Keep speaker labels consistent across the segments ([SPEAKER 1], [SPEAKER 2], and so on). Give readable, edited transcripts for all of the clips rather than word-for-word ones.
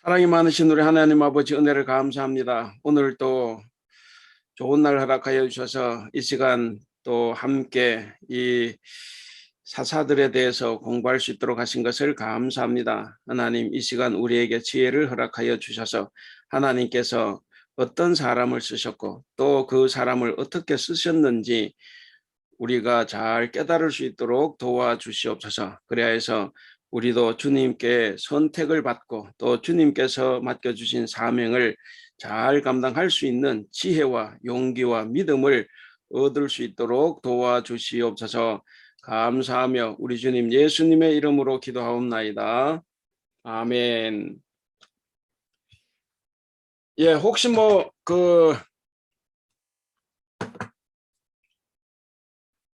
[SPEAKER 1] 사랑이 많으신 우리 하나님 아버지 은혜를 감사합니다. 오늘 또 좋은 날 허락하여 주셔서 이 시간 또 함께 이 사사들에 대해서 공부할 수 있도록 하신 것을 감사합니다. 하나님, 이 시간 우리에게 지혜를 허락하여 주셔서 하나님께서 어떤 사람을 쓰셨고 또 그 사람을 어떻게 쓰셨는지 우리가 잘 깨달을 수 있도록 도와주시옵소서. 그래야 해서 우리도 주님께 선택을 받고 또 주님께서 맡겨주신 사명을 잘 감당할 수 있는 지혜와 용기와 믿음을 얻을 수 있도록 도와주시옵소서. 감사하며 우리 주님 예수님의 이름으로 기도하옵나이다. 아멘. 예, 혹시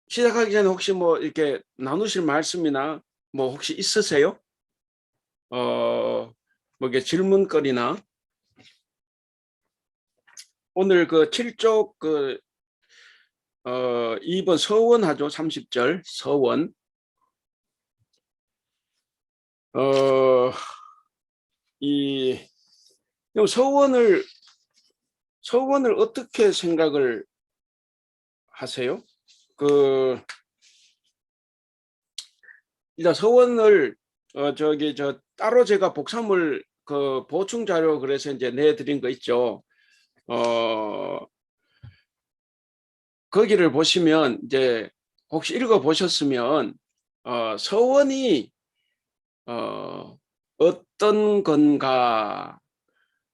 [SPEAKER 1] 시작하기 전에 혹시 이렇게 나누실 말씀이나 혹시 있으세요? 이게 질문거리나 오늘 그 7쪽 2번 서원하죠. 30절 서원. 이 서원을 어떻게 생각을 하세요? 일단 서원을 따로 제가 복사물 보충 자료 그래서 이제 내드린 거 있죠. 거기를 보시면 이제 혹시 읽어 보셨으면 서원이 어떤 건가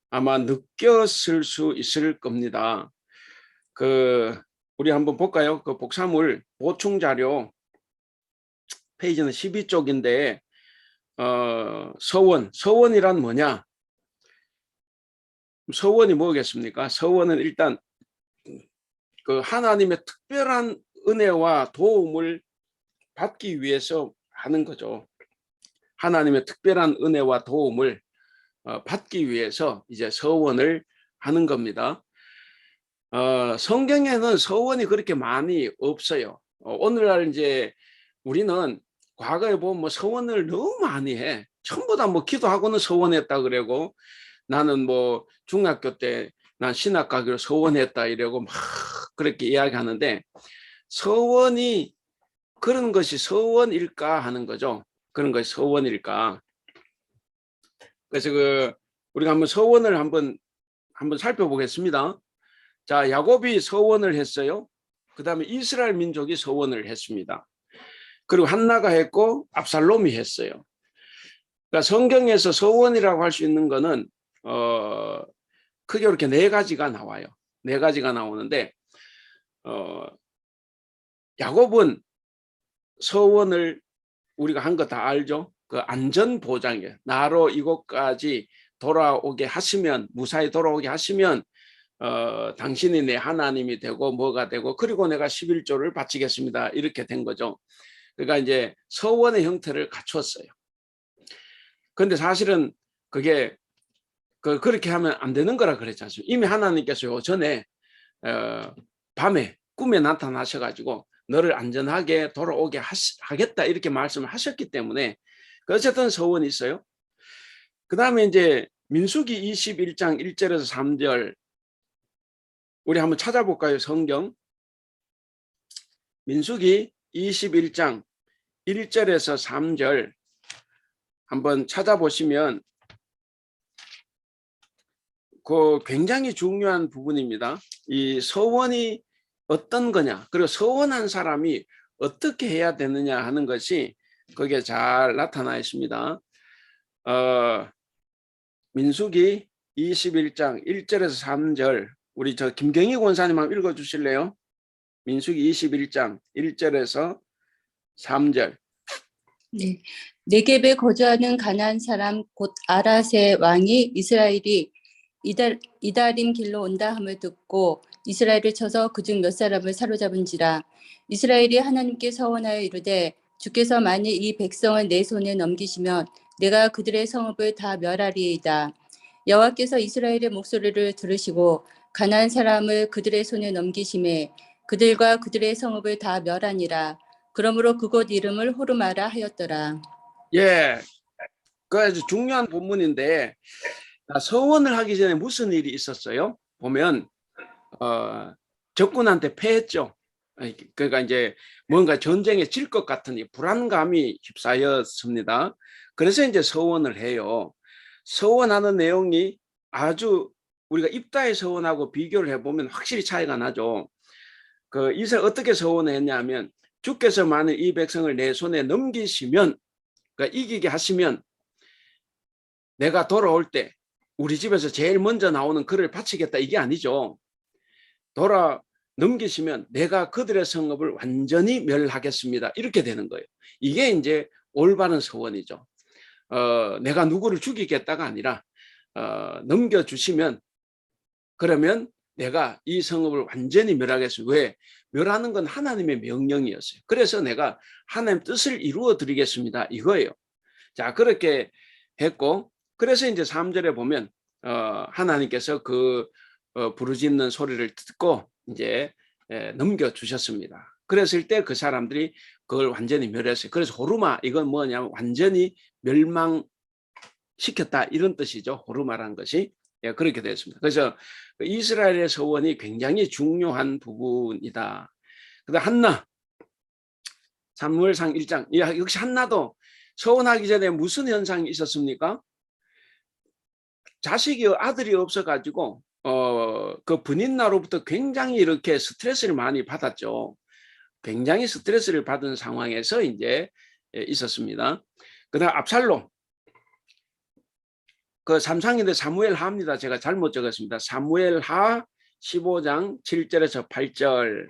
[SPEAKER 1] 아마 느꼈을 수 있을 겁니다. 우리 한번 볼까요? 그 복사물 보충 자료 페이지는 12쪽인데 서원이란 뭐냐? 서원이 뭐겠습니까? 서원은 일단 그 하나님의 특별한 은혜와 도움을 받기 위해서 하는 거죠. 하나님의 특별한 은혜와 도움을 받기 위해서 이제 서원을 하는 겁니다. 성경에는 서원이 그렇게 많이 없어요. 오늘날 이제 우리는 과거에 보면 서원을 너무 많이 해. 전부 다 기도하고는 서원했다 그러고 나는 중학교 때 난 신학 가기로 서원했다 이러고 막 그렇게 이야기하는데 서원이 그런 것이 서원일까 하는 거죠. 그런 것이 서원일까. 그래서 우리가 한번 서원을 한번 살펴보겠습니다. 자, 야곱이 서원을 했어요. 그 다음에 이스라엘 민족이 서원을 했습니다. 그리고 한나가 했고 압살롬이 했어요. 그러니까 성경에서 서원이라고 할 수 있는 거는 크게 이렇게 네 가지가 나와요. 네 가지가 나오는데 야곱은 서원을 우리가 한 거 다 알죠. 그 안전 보장이에요. 나로 이곳까지 돌아오게 하시면 무사히 돌아오게 하시면 당신이 내 하나님이 되고 뭐가 되고 그리고 내가 11조를 바치겠습니다. 이렇게 된 거죠. 그러니까 이제 서원의 형태를 갖췄어요. 그런데 사실은 그게 그렇게 하면 안 되는 거라 그랬지 않습니까? 이미 하나님께서 전에 밤에 꿈에 나타나셔가지고 너를 안전하게 돌아오게 하겠다 이렇게 말씀을 하셨기 때문에 어쨌든 서원이 있어요. 그 다음에 이제 민수기 21장 1절에서 3절 우리 한번 찾아볼까요? 성경 민수기 21장 1절에서 3절 한번 찾아보시면 굉장히 중요한 부분입니다. 이 서원이 어떤 거냐 그리고 서원한 사람이 어떻게 해야 되느냐 하는 것이 거기에 잘 나타나 있습니다. 민수기 21장 1절에서 3절 우리 김경희 권사님 한번 읽어주실래요? 민수기 21장 1절에서 3절.
[SPEAKER 2] 네. 네겝에 거주하는 가나안 사람 곧 아랏의 왕이 이스라엘이 이다림 길로 온다 함을 듣고 이스라엘을 쳐서 그중 몇 사람을 사로잡은지라. 이스라엘이 하나님께 서원하여 이르되 주께서 만일 이 백성을 내 손에 넘기시면 내가 그들의 성읍을 다 멸하리이다. 여호와께서 이스라엘의 목소리를 들으시고 가나안 사람을 그들의 손에 넘기심에 그들과 그들의 성읍을 다 멸하니라. 그러므로 그곳 이름을 호르마라 하였더라.
[SPEAKER 1] 예, 그 아주 중요한 본문인데 서원을 하기 전에 무슨 일이 있었어요? 보면 적군한테 패했죠. 그러니까 이제 뭔가 전쟁에 질 것 같은 이 불안감이 휩싸였습니다. 그래서 이제 서원을 해요. 서원하는 내용이 아주 우리가 입다의 서원하고 비교를 해보면 확실히 차이가 나죠. 그 이스라엘 어떻게 서원을 했냐면 주께서 만일 이 백성을 내 손에 넘기시면, 그러니까 이기게 하시면 내가 돌아올 때 우리 집에서 제일 먼저 나오는 그를 바치겠다, 이게 아니죠. 넘기시면 내가 그들의 성읍을 완전히 멸하겠습니다, 이렇게 되는 거예요. 이게 이제 올바른 서원이죠. 내가 누구를 죽이겠다가 아니라 넘겨주시면, 그러면 내가 이 성읍을 완전히 멸하겠습니다. 왜? 멸하는 건 하나님의 명령이었어요. 그래서 내가 하나님 뜻을 이루어 드리겠습니다, 이거예요. 자, 그렇게 했고, 그래서 이제 3절에 보면 하나님께서 그 부르짖는 소리를 듣고 이제 넘겨주셨습니다. 그랬을 때 그 사람들이 그걸 완전히 멸했어요. 그래서 호르마, 이건 뭐냐면 완전히 멸망시켰다, 이런 뜻이죠. 호르마라는 것이. 예, 그렇게 됐습니다. 그래서 이스라엘의 서원이 굉장히 중요한 부분이다. 그다음 한나, 사무엘상 1장. 역시 한나도 서원하기 전에 무슨 현상이 있었습니까? 아들이 없어가지고 그 분인나로부터 굉장히 이렇게 스트레스를 많이 받았죠. 굉장히 스트레스를 받은 상황에서 이제 있었습니다. 그다음 압살롬, 그 삼상인데 사무엘하입니다. 제가 잘못 적었습니다. 사무엘하 15장 7절에서 8절.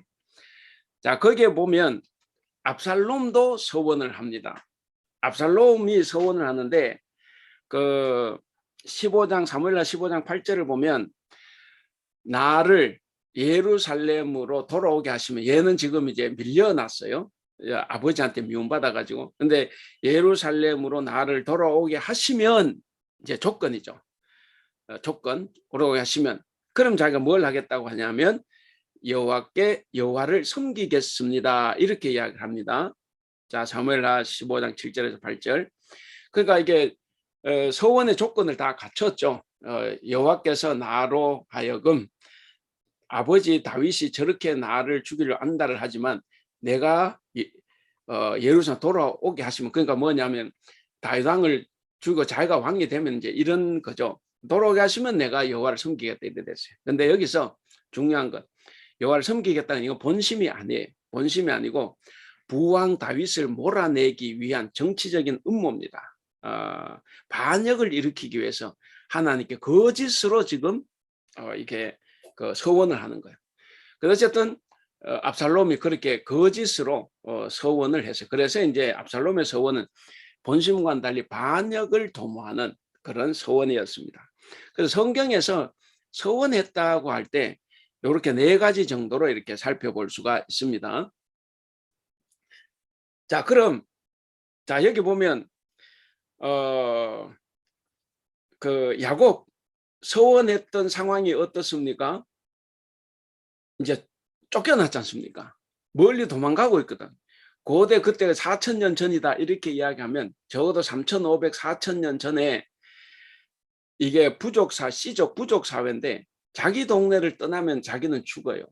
[SPEAKER 1] 자, 거기에 보면 압살롬도 서원을 합니다. 압살롬이 서원을 하는데 그 15장 사무엘하 15장 8절을 보면 나를 예루살렘으로 돌아오게 하시면, 얘는 지금 이제 밀려났어요. 아버지한테 미움받아 가지고. 근데 예루살렘으로 나를 돌아오게 하시면, 이제 조건이죠. 조건, 돌아오게 하시면, 그럼 자기가 뭘 하겠다고 하냐면 여호와를 섬기겠습니다, 이렇게 이야기를 합니다. 자, 사무엘하 15장 7절에서 8절. 그러니까 이게 서원의 조건을 다 갖췄죠. 여호와께서 나로 하여금, 아버지 다윗이 저렇게 나를 죽이려 안달을 하지만 내가 예루살렘 돌아오게 하시면, 그러니까 뭐냐면 다윗 왕을 죽이고 자기가 왕이 되면 이제 이런 거죠. 돌아오게 하시면 내가 여호와를 섬기겠다, 이렇게 됐어요. 근데 여기서 중요한 것, 여호와를 섬기겠다는 이거 본심이 아니에요. 본심이 아니고 부왕 다윗을 몰아내기 위한 정치적인 음모입니다. 반역을 일으키기 위해서 하나님께 거짓으로 지금 이렇게 그 서원을 하는 거예요. 그래서 어쨌든 압살롬이 그렇게 거짓으로 서원을 했어요. 그래서 이제 압살롬의 서원은 본심과는 달리 반역을 도모하는 그런 서원이었습니다. 그래서 성경에서 서원했다고 할 때 이렇게 4가지 정도로 이렇게 살펴볼 수가 있습니다. 자, 그럼 여기 보면 그 야곱 서원했던 상황이 어떻습니까? 이제 쫓겨났지 않습니까? 멀리 도망가고 있거든. 고대 그때가 4,000년 전이다, 이렇게 이야기하면 적어도 3,500, 4,000년 전에 이게 시족 부족 사회인데 자기 동네를 떠나면 자기는 죽어요.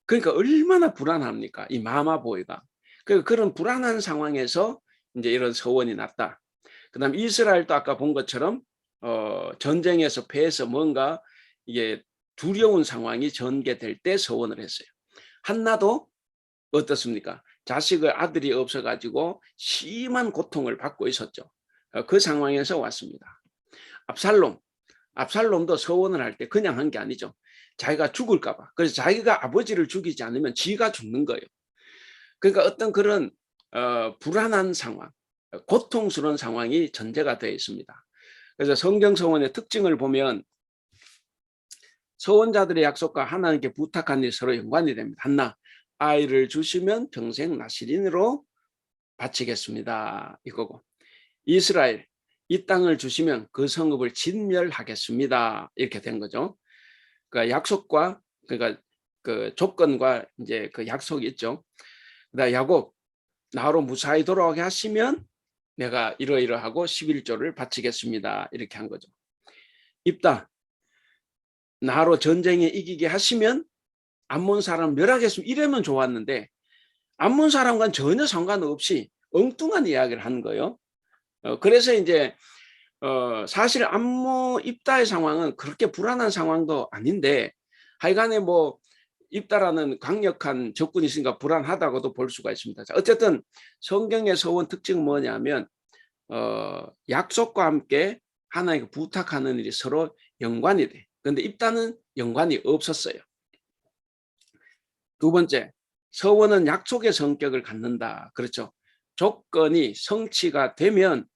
[SPEAKER 1] 그러니까 얼마나 불안합니까, 이 마마보이가. 그런 불안한 상황에서 이제 이런 서원이 났다. 그다음 이스라엘도 아까 본 것처럼 전쟁에서 패해서 뭔가 이게 두려운 상황이 전개될 때 서원을 했어요. 한나도 어떻습니까? 아들이 없어가지고 심한 고통을 받고 있었죠. 그 상황에서 왔습니다. 압살롬도 서원을 할 때 그냥 한 게 아니죠. 자기가 죽을까 봐. 그래서 자기가 아버지를 죽이지 않으면 지가 죽는 거예요. 그러니까 어떤 그런 불안한 상황, 고통스러운 상황이 전제가 되어 있습니다. 그래서 성경 서원의 특징을 보면 서원자들의 약속과 하나님께 부탁한 일이 서로 연관이 됩니다. 한나, 아이를 주시면 평생 나시린으로 바치겠습니다, 이거고. 이스라엘, 이 땅을 주시면 그 성읍을 진멸하겠습니다, 이렇게 된 거죠. 그러니까 약속과, 그러니까 그 조건과 이제 그 약속이 있죠. 그다음 야곱, 나로 무사히 돌아오게 하시면 내가 이러이러하고 11조를 바치겠습니다. 이렇게 한 거죠. 입다. 나로 전쟁에 이기게 하시면 암몬 사람 멸하겠습니다. 이러면 좋았는데 암몬 사람과는 전혀 상관없이 엉뚱한 이야기를 한 거예요. 그래서 이제 사실 암몬 입다의 상황은 그렇게 불안한 상황도 아닌데 하여간에 뭐 입다라는 강력한 적군이 있으니까 불안하다고도 볼 수가 있습니다. 자, 어쨌든 성경의 서원 특징은 뭐냐면 약속과 함께 하나님께 부탁하는 일이 서로 연관이 돼. 그런데 입다는 연관이 없었어요. 두 번째, 서원은 약속의 성격을 갖는다. 그렇죠. 조건이 성취가 되면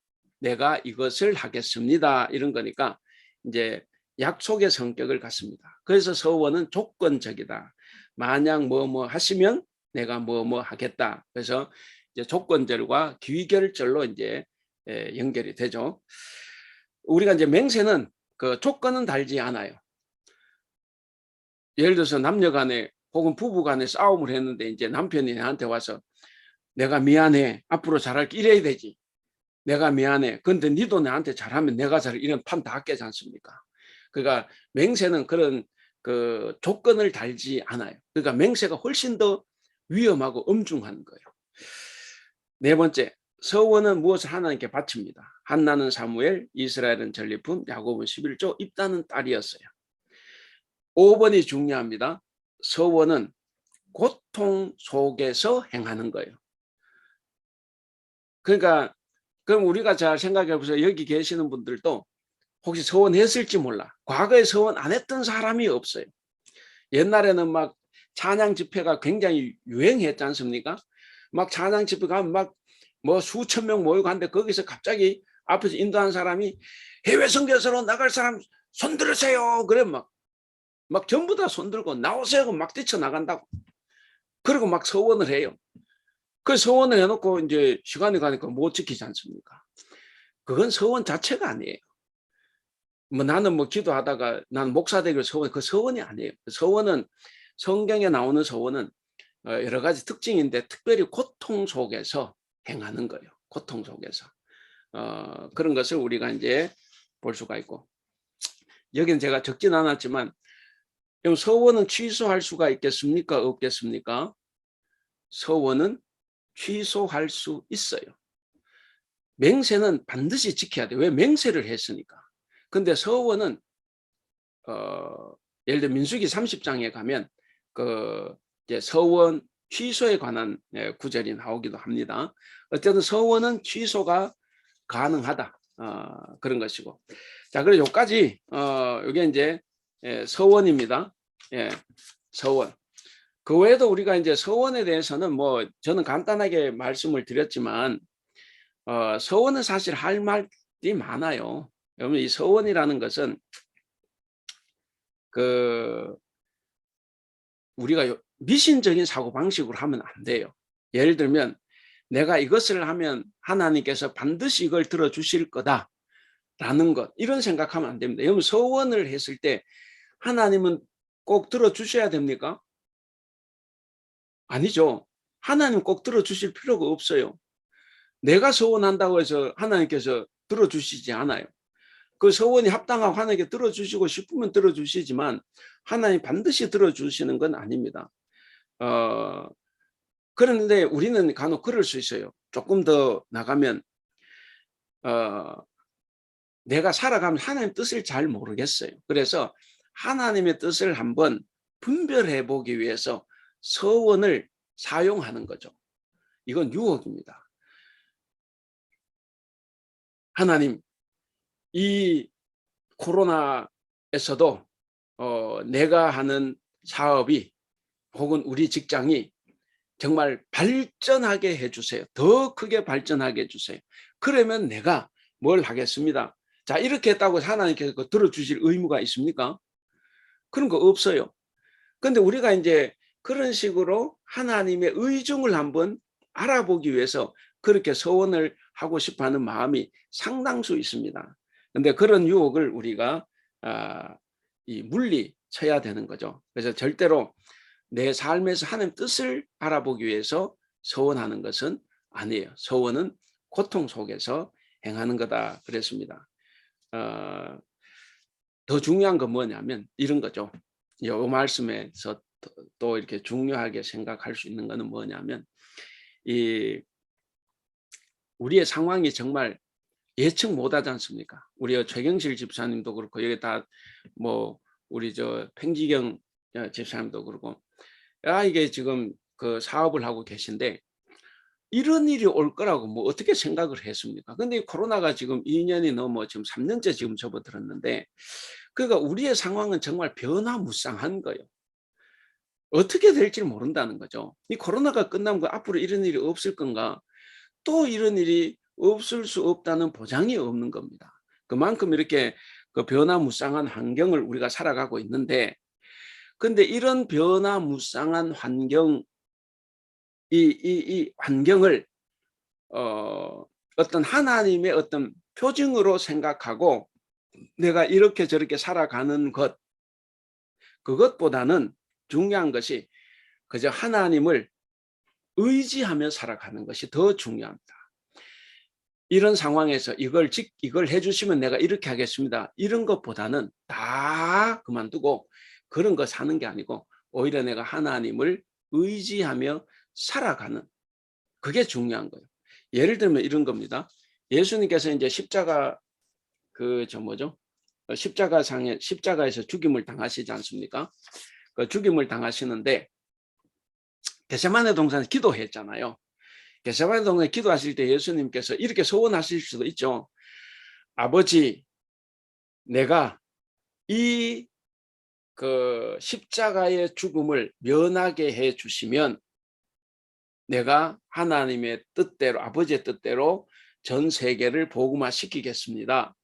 [SPEAKER 1] 내가 이것을 하겠습니다. 이런 거니까 이제 약속의 성격을 갖습니다. 그래서 서원은 조건적이다. 만약 뭐뭐 하시면 내가 뭐뭐 하겠다. 그래서 이제 조건절과 귀결절로 이제 연결이 되죠. 우리가 이제 맹세는 그 조건은 달지 않아요. 예를 들어서 남녀간에 혹은 부부간에 싸움을 했는데 이제 남편이 나한테 와서 내가 미안해. 앞으로 잘할게. 이래야 되지. 내가 미안해. 근데 니도 나한테 잘하면 내가 잘해. 이런 판 다 깨지 않습니까? 그러니까 맹세는 그런 그 조건을 달지 않아요. 그러니까 맹세가 훨씬 더 위험하고 엄중한 거예요. 네 번째, 서원은 무엇을 하나님께 바칩니다. 한나는 사무엘, 이스라엘은 전리품, 야곱은 11조, 입다는 딸이었어요. 5번이 중요합니다. 서원은 고통 속에서 행하는 거예요. 그러니까 그럼 우리가 잘 생각해 보세요. 여기 계시는 분들도 혹시 서원했을지 몰라. 과거에 서원 안 했던 사람이 없어요. 옛날에는 막 찬양 집회가 굉장히 유행했지 않습니까? 막 찬양 집회 가면 막 뭐 수천 명 모이고 하는데 거기서 갑자기 앞에서 인도한 사람이 해외 선교사로 나갈 사람 손 들으세요. 그래 막 전부 다 손 들고 나오세요. 막 뛰쳐나간다고. 그리고 막 서원을 해요. 그 서원을 해놓고 이제 시간이 가니까 못 지키지 않습니까? 그건 서원 자체가 아니에요. 뭐 나는 뭐 기도하다가 난 목사 되기로 서원, 그 서원이 아니에요. 서원은 성경에 나오는 서원은 여러 가지 특징인데 특별히 고통 속에서 행하는 거예요. 고통 속에서. 그런 것을 우리가 이제 볼 수가 있고. 여기는 제가 적진 않았지만 서원은 취소할 수가 있겠습니까? 없겠습니까? 서원은 취소할 수 있어요. 맹세는 반드시 지켜야 돼요. 왜? 맹세를 했으니까. 근데 서원은 예를 들어 민수기 30장에 가면 그 이제 서원 취소에 관한 구절이 나오기도 합니다. 어쨌든 서원은 취소가 가능하다. 그런 것이고. 자, 그래서 여기까지 이게 이제 서원입니다. 예, 서원. 그 외에도 우리가 이제 서원에 대해서는 뭐 저는 간단하게 말씀을 드렸지만 서원은 사실 할 말이 많아요. 여러분 이 서원이라는 것은 그 우리가 미신적인 사고방식으로 하면 안 돼요. 예를 들면 내가 이것을 하면 하나님께서 반드시 이걸 들어주실 거다라는 것 이런 생각하면 안 됩니다. 여러분 서원을 했을 때 하나님은 꼭 들어주셔야 됩니까? 아니죠. 하나님 꼭 들어주실 필요가 없어요. 내가 서원한다고 해서 하나님께서 들어주시지 않아요. 그 서원이 합당하고 하나님께 들어주시고 싶으면 들어주시지만 하나님 반드시 들어주시는 건 아닙니다. 그런데 우리는 간혹 그럴 수 있어요. 조금 더 나가면 내가 살아가면 하나님 뜻을 잘 모르겠어요. 그래서 하나님의 뜻을 한번 분별해 보기 위해서 서원을 사용하는 거죠. 이건 유혹입니다. 하나님, 이 코로나에서도 내가 하는 사업이 혹은 우리 직장이 정말 발전하게 해주세요. 더 크게 발전하게 해주세요. 그러면 내가 뭘 하겠습니다. 자, 이렇게 했다고 하나님께서 들어주실 의무가 있습니까? 그런 거 없어요. 근데 우리가 이제 그런 식으로 하나님의 의중을 한번 알아보기 위해서 그렇게 서원을 하고 싶어 하는 마음이 상당수 있습니다. 근데 그런 유혹을 우리가 물리쳐야 되는 거죠. 그래서 절대로 내 삶에서 하나님 뜻을 알아보기 위해서 서원하는 것은 아니에요. 서원은 고통 속에서 행하는 거다 그랬습니다. 더 중요한 건 뭐냐면 이런 거죠. 이 말씀에서 또 이렇게 중요하게 생각할 수 있는 거는 뭐냐면 이 우리의 상황이 정말 예측 못하지 않습니까? 우리 최경실 집사님도 그렇고 여기 다 뭐 우리 저 팽지경 집사님도 그렇고 이게 지금 그 사업을 하고 계신데 이런 일이 올 거라고 뭐 어떻게 생각을 했습니까? 근데 코로나가 지금 2년이 넘어 지금 3년째 지금 접어들었는데 그러니까 우리의 상황은 정말 변화무쌍한 거예요. 어떻게 될지 모른다는 거죠. 이 코로나가 끝나면 앞으로 이런 일이 없을 건가? 또 이런 일이 없을 수 없다는 보장이 없는 겁니다. 그만큼 이렇게 그 변화무쌍한 환경을 우리가 살아가고 있는데 근데 이런 변화무쌍한 환경 이 환경을 어떤 하나님의 어떤 표징으로 생각하고 내가 이렇게 저렇게 살아가는 것 그것보다는 중요한 것이 그저 하나님을 의지하며 살아가는 것이 더 중요합니다. 이런 상황에서 이걸 해주시면 내가 이렇게 하겠습니다. 이런 것보다는 다 그만두고 그런 거 사는 게 아니고 오히려 내가 하나님을 의지하며 살아가는 그게 중요한 거예요. 예를 들면 이런 겁니다. 예수님께서 이제 십자가 십자가에서 죽임을 당하시지 않습니까? 그 죽임을 당하시는데 겟세마네 동산에서 기도했잖아요. 겟세마네 동산에 기도하실 때 예수님께서 이렇게 소원하실 수도 있죠. 아버지, 내가 이 십자가의 죽음을 면하게 해 주시면 내가 하나님의 뜻대로 아버지의 뜻대로 전 세계를 복음화 시키겠습니다.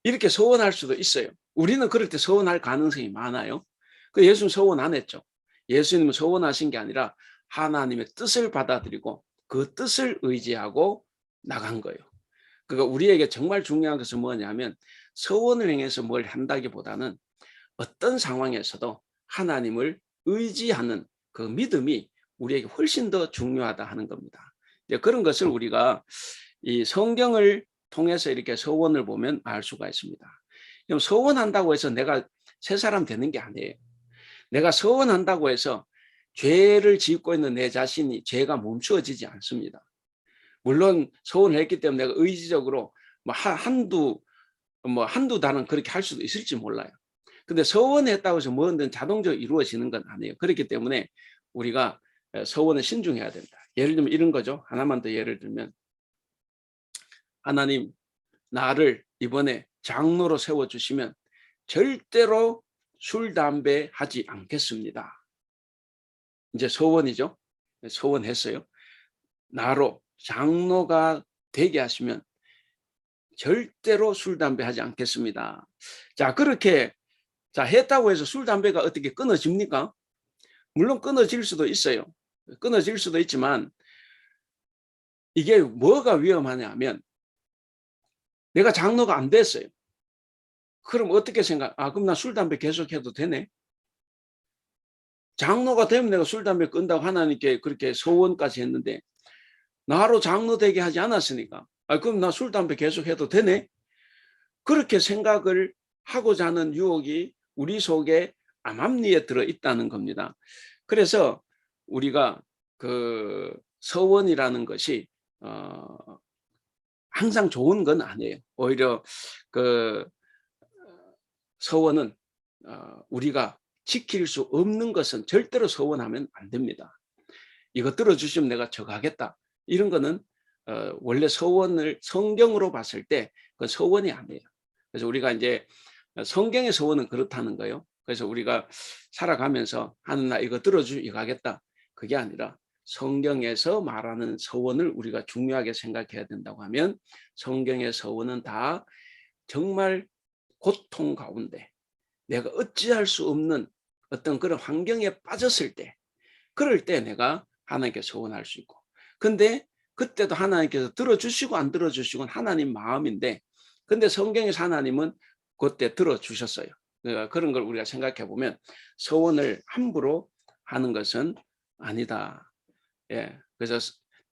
[SPEAKER 1] 이렇게 소원할 수도 있어요. 우리는 그럴 때 소원할 가능성이 많아요. 그 예수님 소원 안 했죠. 예수님은 소원하신 게 아니라 하나님의 뜻을 받아들이고 그 뜻을 의지하고 나간 거예요. 그러니까 우리에게 정말 중요한 것은 뭐냐면 소원을 행해서 뭘 한다기보다는 어떤 상황에서도 하나님을 의지하는 그 믿음이 우리에게 훨씬 더 중요하다 하는 겁니다. 이제 그런 것을 우리가 이 성경을 통해서 이렇게 서원을 보면 알 수가 있습니다. 그럼 서원한다고 해서 내가 새 사람 되는 게 아니에요. 내가 서원한다고 해서 죄를 짓고 있는 내 자신이 죄가 멈추어지지 않습니다. 물론 서원을 했기 때문에 내가 의지적으로 한두 달은 그렇게 할 수도 있을지 몰라요. 근데 서원했다고 해서 뭐든 자동적으로 이루어지는 건 아니에요. 그렇기 때문에 우리가 서원에 신중해야 됩니다. 예를 들면 이런 거죠. 하나만 더 예를 들면 하나님 나를 이번에 장로로 세워주시면 절대로 술, 담배 하지 않겠습니다. 이제 소원이죠. 소원했어요. 나로 장로가 되게 하시면 절대로 술, 담배 하지 않겠습니다. 자, 그렇게 했다고 해서 술, 담배가 어떻게 끊어집니까? 물론 끊어질 수도 있어요. 끊어질 수도 있지만 이게 뭐가 위험하냐면 내가 장로가 안 됐어요. 그럼 어떻게 그럼 나 술, 담배 계속 해도 되네? 장로가 되면 내가 술, 담배 끊다고 하나님께 그렇게 소원까지 했는데 나로 장로 되게 하지 않았으니까 그럼 나 술, 담배 계속 해도 되네? 그렇게 생각을 하고자 하는 유혹이 우리 속에 암암리에 들어있다는 겁니다. 그래서 우리가 그 서원이라는 것이 항상 좋은 건 아니에요. 오히려 그 서원은 우리가 지킬 수 없는 것은 절대로 서원하면 안 됩니다. 이거 들어주시면 내가 저거 하겠다. 이런 거는 원래 서원을 성경으로 봤을 때 그 서원이 아니에요. 그래서 우리가 이제 성경의 서원은 그렇다는 거예요. 그래서 우리가 살아가면서 하는 나 이거 들어주 이거 하겠다. 그게 아니라 성경에서 말하는 서원을 우리가 중요하게 생각해야 된다고 하면 성경의 서원은 다 정말 고통 가운데 내가 어찌할 수 없는 어떤 그런 환경에 빠졌을 때 그럴 때 내가 하나님께 서원할 수 있고 근데 그때도 하나님께서 들어주시고 안 들어주시고는 하나님 마음인데 근데 성경에서 하나님은 그때 들어주셨어요. 그러니까 그런 걸 우리가 생각해 보면 서원을 함부로 하는 것은 아니다. 예, 그래서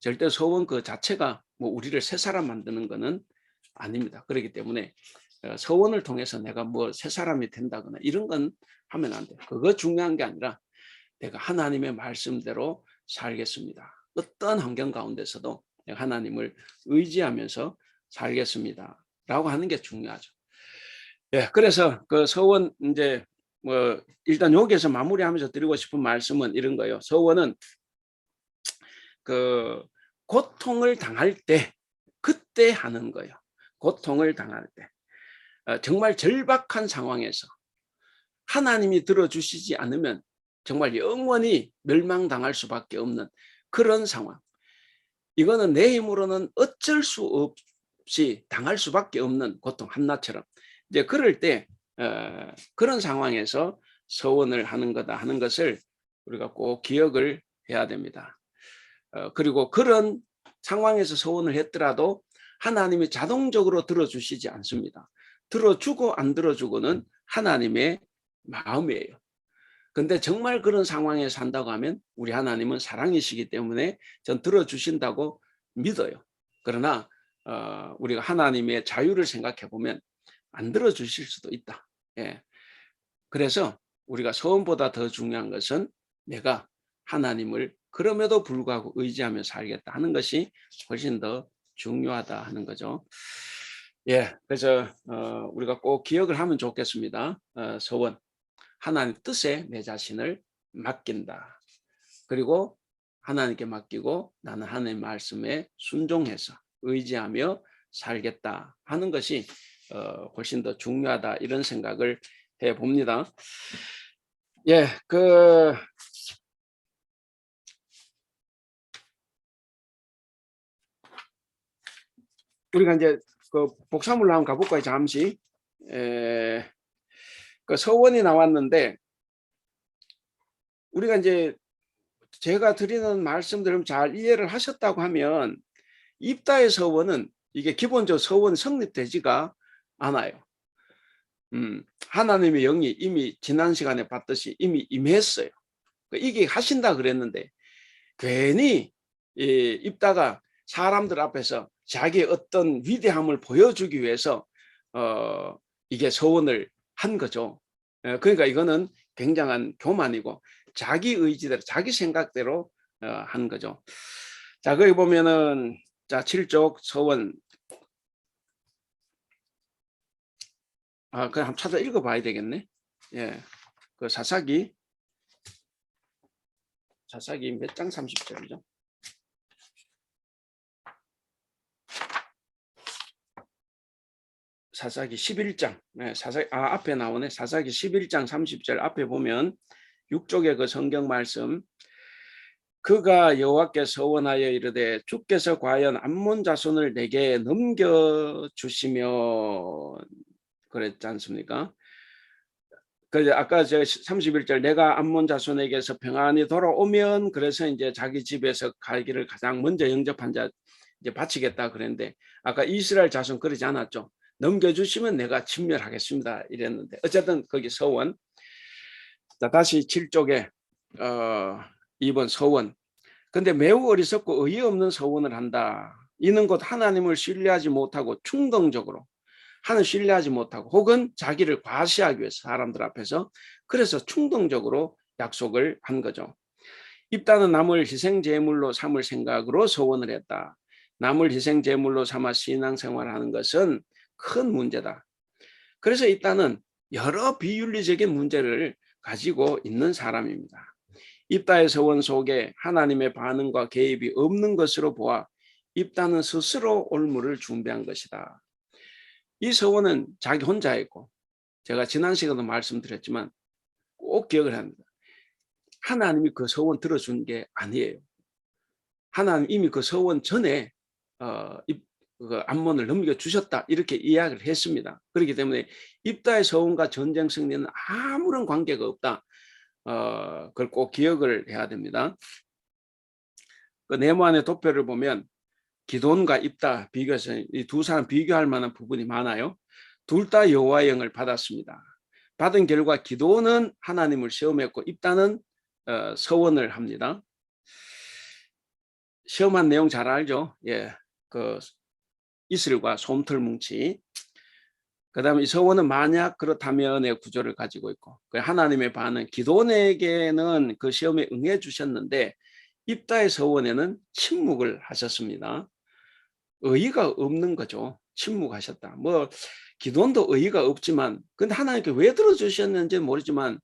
[SPEAKER 1] 절대 서원 그 자체가 뭐 우리를 새 사람 만드는 것은 아닙니다. 그렇기 때문에 서원을 통해서 내가 뭐 새 사람이 된다거나 이런 건 하면 안 돼요. 그거 중요한 게 아니라 내가 하나님의 말씀대로 살겠습니다. 어떤 환경 가운데서도 내가 하나님을 의지하면서 살겠습니다. 라고 하는 게 중요하죠. 예, 그래서 그 서원 이제 뭐 일단 여기에서 마무리하면서 드리고 싶은 말씀은 이런 거예요. 서원은 그 고통을 당할 때 그때 하는 거예요. 고통을 당할 때 정말 절박한 상황에서 하나님이 들어주시지 않으면 정말 영원히 멸망당할 수밖에 없는 그런 상황. 이거는 내 힘으로는 어쩔 수 없이 당할 수밖에 없는 고통, 한나처럼. 이제 그럴 때 그런 상황에서 서원을 하는 거다 하는 것을 우리가 꼭 기억을 해야 됩니다. 그리고 그런 상황에서 서원을 했더라도 하나님이 자동적으로 들어주시지 않습니다. 들어주고 안 들어주고는 하나님의 마음이에요. 근데 정말 그런 상황에 산다고 하면 우리 하나님은 사랑이시기 때문에 전 들어주신다고 믿어요. 그러나 우리가 하나님의 자유를 생각해 보면 안 들어주실 수도 있다. 예. 그래서 우리가 서원보다 더 중요한 것은 내가 하나님을 그럼에도 불구하고 의지하며 살겠다 하는 것이 훨씬 더 중요하다 하는 거죠. 예, 그래서 우리가 꼭 기억을 하면 좋겠습니다. 서원, 하나님 뜻에 내 자신을 맡긴다. 그리고 하나님께 맡기고 나는 하나님의 말씀에 순종해서 의지하며 살겠다 하는 것이 훨씬 더 중요하다 이런 생각을 해 봅니다. 예, 우리가 이제 그 복사물로 한번 가볼까요? 잠시. 그 서원이 나왔는데 우리가 이제 제가 드리는 말씀들을 잘 이해를 하셨다고 하면 입다의 서원은 이게 기본적으로 서원 성립되지가 않아요. 하나님의 영이 이미 지난 시간에 봤듯이 이미 임했어요. 이게 하신다 그랬는데 괜히 입다가 사람들 앞에서 자기의 어떤 위대함을 보여주기 위해서 이게 서원을 한 거죠. 그러니까 이거는 굉장한 교만이고 자기 의지대로 자기 생각대로 한 거죠. 자, 거기 보면은 자 7쪽 서원 그냥 한번 찾아 읽어봐야 되겠네. 예, 그 사사기 몇 장 30절이죠. 사사기 11장. 네, 앞에 나오네. 사사기 11장 30절 앞에 보면 6쪽의 그 성경 말씀. 그가 여호와께 서원하여 이르되 주께서 과연 암몬 자손을 내게 넘겨 주시면 그랬지 않습니까? 그 아까 저 31절 내가 암몬 자손에게서 평안히 돌아오면 그래서 이제 자기 집에서 갈기를 가장 먼저 영접한 자 이제 바치겠다 그랬는데 아까 이스라엘 자손 그러지 않았죠. 넘겨주시면 내가 진멸하겠습니다 이랬는데 어쨌든 거기 서원. 자, 다시 7쪽에 2번 서원. 근데 매우 어리석고 의의 없는 서원을 한다. 이는 곧 하나님을 신뢰하지 못하고 충동적으로 하나님 신뢰하지 못하고 혹은 자기를 과시하기 위해서 사람들 앞에서 그래서 충동적으로 약속을 한 거죠. 입다는 남을 희생제물로 삼을 생각으로 서원을 했다. 남을 희생제물로 삼아 신앙생활하는 것은 큰 문제다. 그래서 입다는 여러 비윤리적인 문제를 가지고 있는 사람입니다. 입다의 서원 속에 하나님의 반응과 개입이 없는 것으로 보아 입다는 스스로 올무를 준비한 것이다. 이 서원은 자기 혼자 했고 제가 지난 시간에도 말씀드렸지만 꼭 기억을 합니다. 하나님이 그 서원 들어준 게 아니에요. 하나님 이미 그 서원 전에 그 암몬을 넘겨주셨다 이렇게 이야기를 했습니다. 그렇기 때문에 입다의 서원과 전쟁 승리는 아무런 관계가 없다. 그걸 꼭 기억을 해야 됩니다. 그 네모안의 도표를 보면 기돈과 입다 비교해서 이 두 사람 비교할 만한 부분이 많아요. 둘 다 여호와의 영을 받았습니다. 받은 결과 기돈은 하나님을 시험했고 입다는 서원을 합니다. 시험한 내용 잘 알죠? 예, 그 이슬과 솜털 뭉치. 그다음에 이 서원은 만약 그렇다면의 구조를 가지고 있고, 그 하나님의 반응, 기도원에게는 그 시험에 응해 주셨는데 입다의 서원에는 침묵을 하셨습니다. 의의가 없는 거죠. 침묵하셨다. 뭐 기도원도 의의가 없지만, 근데 하나님께 왜 들어주셨는지는 모르지만,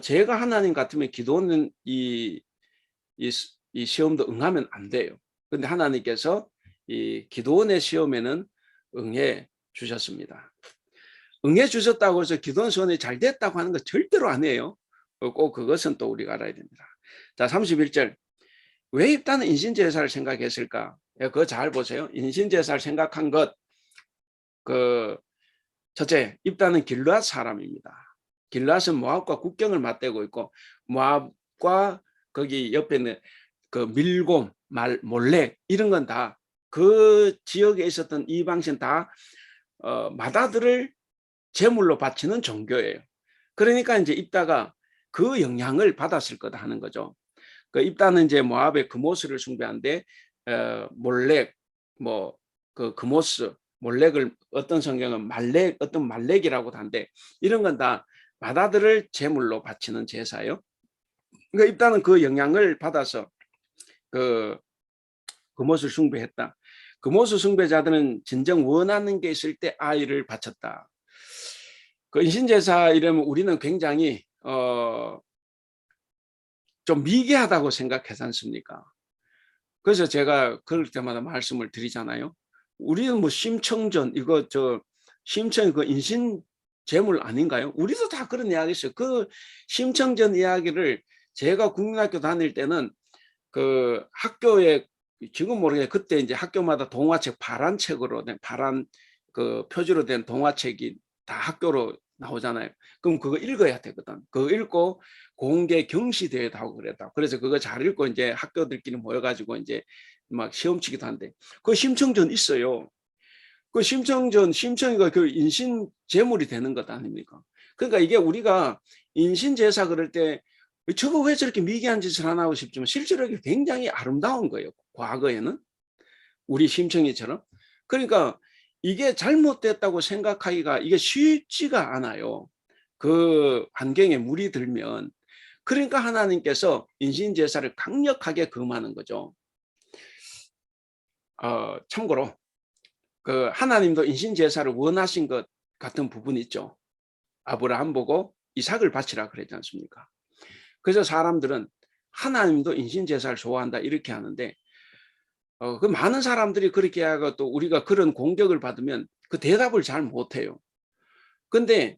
[SPEAKER 1] 제가 하나님 같으면 기도원은 이 시험도 응하면 안 돼요. 근데 하나님께서 이 기도원의 시험에는 응해 주셨습니다. 응해 주셨다고 해서 기도원 소원이 잘 됐다고 하는 거 절대로 아니에요. 꼭 그것은 또 우리가 알아야 됩니다. 자, 31절. 왜 입다는 인신제사를 생각했을까? 그거 잘 보세요. 인신제사를 생각한 것, 그 첫째, 입다는 길르앗 사람입니다. 길르앗은 모압과 국경을 맞대고 있고, 모압과 거기 옆에 있는 그 밀곰, 몰렉 이런 건 다 그 지역에 있었던 이방신 다 마다들을 제물로 바치는 종교예요. 그러니까 이제 입다가 그 영향을 받았을 거다 하는 거죠. 그 입다는 이제 모압의 그모스를 숭배한데, 몰렉, 뭐 그 그모스, 몰렉을 어떤 성경은 말렉, 어떤 말렉이라고도 한데, 이런 건 다 마다들을 제물로 바치는 제사예요. 그러니까 입다는 그 영향을 받아서 그 그모스를 숭배했다. 그모스 숭배자들은 진정 원하는 게 있을 때 아이를 바쳤다. 그 인신제사 이러면 우리는 굉장히 좀 미개하다고 생각하지 않습니까? 그래서 제가 그럴 때마다 말씀을 드리잖아요. 우리는 뭐 심청전 이거 심청 그 인신 제물 아닌가요? 우리도 다 그런 이야기 있어요. 그 심청전 이야기를 제가 국민학교 다닐 때는 그 학교에 지금 모르겠는데 그때 이제 학교마다 동화책 파란 책으로 된 파란 그 표지로 된 동화책이 다 학교로 나오잖아요. 그럼 그거 읽어야 되거든. 그거 읽고 공개 경시 대회도 하고 그랬다. 그래서 그거 잘 읽고 이제 학교들끼리 모여가지고 이제 막 시험 치기도 한데 그 심청전 있어요. 그 심청이가 그 인신 제물이 되는 것 아닙니까? 그러니까 이게 우리가 인신 제사 그럴 때 저거 왜 저렇게 미개한 짓을 하나 하고 싶지만 실제로 이게 굉장히 아름다운 거예요. 과거에는 우리 심청이처럼. 그러니까 이게 잘못됐다고 생각하기가 이게 쉽지가 않아요. 그 환경에 물이 들면. 그러니까 하나님께서 인신 제사를 강력하게 금하는 거죠. 참고로 그 하나님도 인신 제사를 원하신 것 같은 부분이 있죠. 아브라함 보고 이삭을 바치라 그랬지 않습니까? 그래서 사람들은 하나님도 인신 제사를 좋아한다 이렇게 하는데, 그 많은 사람들이 그렇게 하고 또 우리가 그런 공격을 받으면 그 대답을 잘 못해요. 근데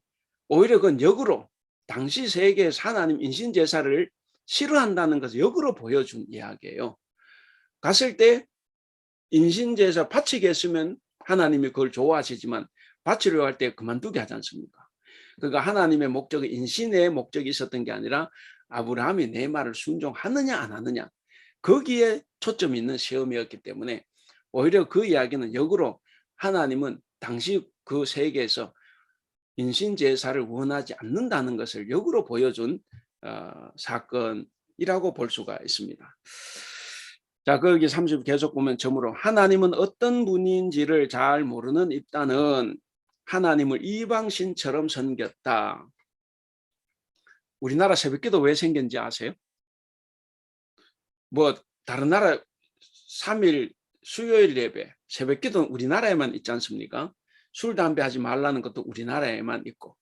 [SPEAKER 1] 오히려 그건 역으로 당시 세계에서 하나님 인신 제사를 싫어한다는 것을 역으로 보여준 이야기예요. 갔을 때 인신 제사 바치게 했으면 하나님이 그걸 좋아하시지만 바치려고 할 때 그만두게 하지 않습니까? 그러니까 하나님의 목적이 인신의 목적이 있었던 게 아니라 아브라함이 내 말을 순종하느냐 안 하느냐 거기에 초점이 있는 시험이었기 때문에 오히려 그 이야기는 역으로 하나님은 당시 그 세계에서 인신 제사를 원하지 않는다는 것을 역으로 보여준 사건이라고 볼 수가 있습니다. 자, 거기 30 계속 보면 점으로 하나님은 어떤 분인지를 잘 모르는 입다는 하나님을 이방신처럼 섬겼다. 우리나라 새벽기도 왜 생겼는지 아세요? 뭐 다른 나라 3일 수요일 예배 새벽기도는 우리나라에만 있지 않습니까? 술 담배 하지 말라는 것도 우리나라에만 있고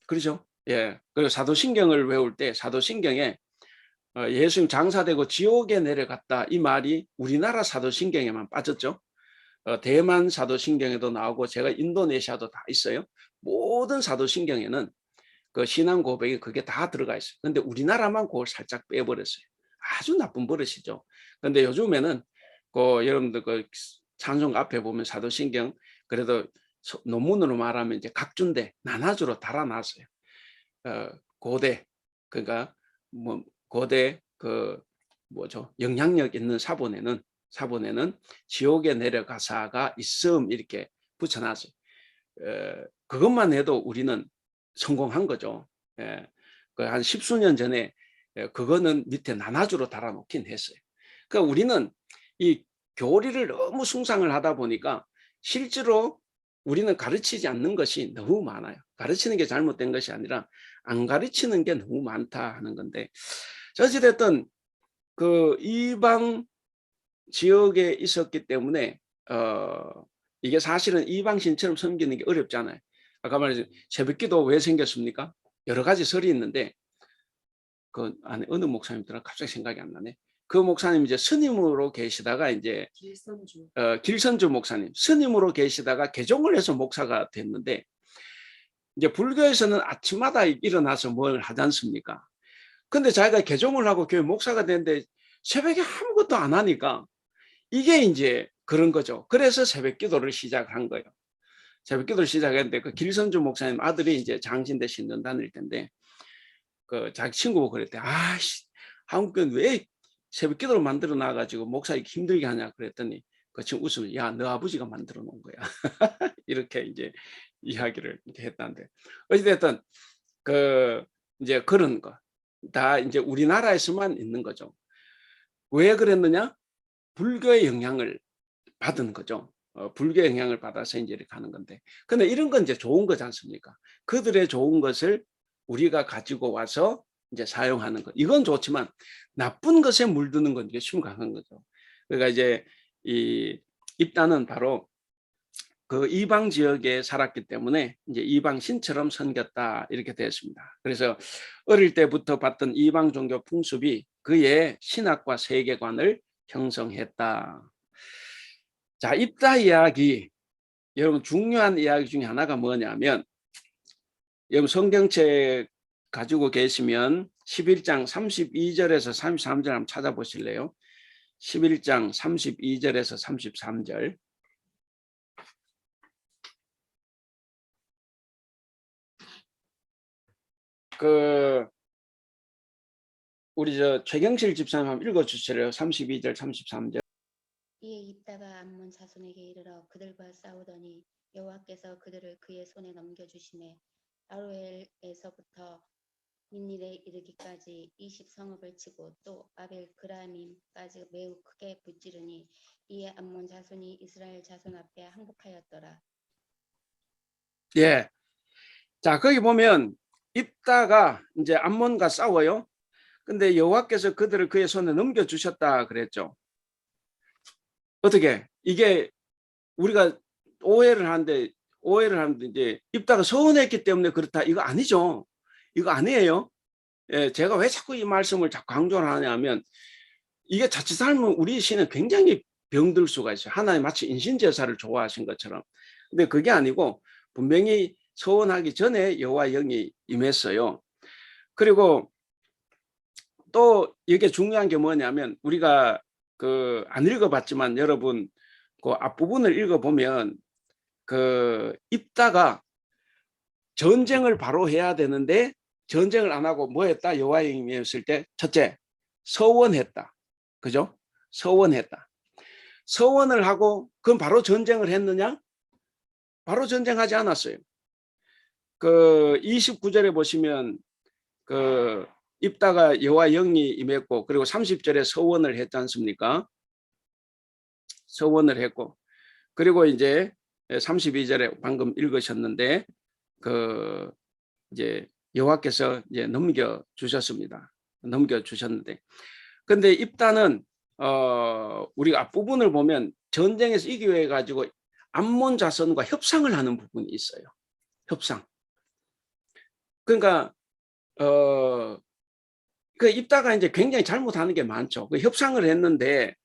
[SPEAKER 1] 그렇죠? 예. 그리고 사도신경을 외울 때 사도신경에 예수님 장사되고 지옥에 내려갔다 이 말이 우리나라 사도신경에만 빠졌죠. 대만 사도신경에도 나오고 제가 인도네시아도 다 있어요. 모든 사도신경에는 그 신앙 고백이 그게 다 들어가 있어요. 근데 우리나라만 그걸 살짝 빼버렸어요. 아주 나쁜 버릇이죠. 근데 요즘에는 그 여러분들 그 찬송 앞에 보면 사도신경 그래도 논문으로 말하면 이제 각준대 나눠주로 달아놨어요. 고대 그러니까 뭐 고대 그 뭐죠 영향력 있는 사본에는 지옥에 내려가사가 있음 이렇게 붙여놨어요. 그것만 해도 우리는 성공한 거죠. 예. 그 한 10수년 전에 그거는 밑에 나눠주로 달아놓긴 했어요. 그러니까 우리는 이 교리를 너무 숭상을 하다 보니까 실제로 우리는 가르치지 않는 것이 너무 많아요. 가르치는 게 잘못된 것이 아니라 안 가르치는 게 너무 많다 하는 건데, 어찌됐든 그 이방 지역에 있었기 때문에 이게 사실은 이방 신처럼 섬기는 게 어렵잖아요. 아까 말했죠. 새벽기도 왜 생겼습니까? 여러 가지 설이 있는데 그 안에 어느 목사님들은 갑자기 생각이 안 나네. 그 목사님 이제 스님으로 계시다가 이제 길선주 목사님 스님으로 계시다가 개종을 해서 목사가 됐는데, 이제 불교에서는 아침마다 일어나서 뭘 하지 않습니까? 근데 자기가 개종을 하고 교회 목사가 됐는데 새벽에 아무것도 안 하니까 이게 이제 그런 거죠. 그래서 새벽 기도를 시작한 거예요. 새벽 기도를 시작했는데 그 길선주 목사님 아들이 이제 장신대 신전 다닐 텐데 그 자기 친구가 그랬대. 아씨, 한국교회 왜 새벽 기도를 만들어 놔가지고 목사 힘들게 하냐 그랬더니 그 친구 웃으면 야, 너 아버지가 만들어 놓은 거야. 이렇게 이제 이야기를 이렇게 했다는데, 어찌됐든 그 이제 그런 거 다 이제 우리나라에서만 있는 거죠. 왜 그랬느냐? 불교의 영향을 받은 거죠. 불교의 영향을 받아서 이제 이렇게 하는 건데, 근데 이런 건 이제 좋은 거지 않습니까? 그들의 좋은 것을 우리가 가지고 와서 이제 사용하는 것, 이건 좋지만 나쁜 것에 물드는 건 이게 심각한 거죠. 그러니까 이제 이 입단은 바로 그 이방 지역에 살았기 때문에 이제 이방 신처럼 섬겼다 이렇게 되었습니다. 그래서 어릴 때부터 봤던 이방 종교 풍습이 그의 신학과 세계관을 형성했다. 자, 입다 이야기, 여러분 중요한 이야기 중에 하나가 뭐냐면, 여러분 성경책 가지고 계시면 11장 32절에서 33절 한번 찾아보실래요? 11장 32절에서 33절. 그 우리 저 최경실 집사님 한번 읽어주실래요? 32절, 33절.
[SPEAKER 3] 이에 입다가 암몬 자손에게 이르러 그들과 싸우더니 여호와께서 그들을 그의 손에 넘겨주시매 아로엘에서부터 민닐에 이르기까지 20성읍을 치고 또 아벨 그라밈까지 매우 크게 부찌르니 이에 암몬 자손이 이스라엘 자손 앞에 항복하였더라.
[SPEAKER 1] 예. 자, 거기 보면 입다가 이제 암몬과 싸워요. 근데 여호와께서 그들을 그의 손에 넘겨주셨다 그랬죠. 어떻게? 이게 우리가 오해를 하는데 이제 입다가 서운했기 때문에 그렇다, 이거 아니죠. 이거 아니에요. 예, 제가 왜 자꾸 이 말씀을 자꾸 강조를 하냐면, 이게 자칫 살면 우리 신은 굉장히 병들 수가 있어요. 하나님 마치 인신제사를 좋아하신 것처럼. 근데 그게 아니고 분명히 서원하기 전에 여호와 영이 임했어요. 그리고 또 이게 중요한 게 뭐냐면, 우리가 그 안 읽어봤지만 여러분 그 앞부분을 읽어보면 그 입다가 전쟁을 바로 해야 되는데 전쟁을 안 하고 뭐 했다? 여호와 영이 임했을 때 첫째, 서원했다. 그죠? 서원했다. 서원을 하고 그럼 바로 전쟁을 했느냐? 바로 전쟁하지 않았어요. 그 29절에 보시면 그 입다가 여호와 영이 임했고, 그리고 30절에 서원을 했지 않습니까? 서원을 했고, 그리고 이제 32절에 방금 읽으셨는데 그 이제 여호와께서 이제 넘겨 주셨습니다. 넘겨 주셨는데, 근데 입다는 우리가 앞부분을 보면 전쟁에서 이기기 위해 가지고 암몬 자손과 협상을 하는 부분이 있어요. 협상. 그러니까 그 입다가 이제 굉장히 잘못하는 게 많죠. 그 협상을 했는데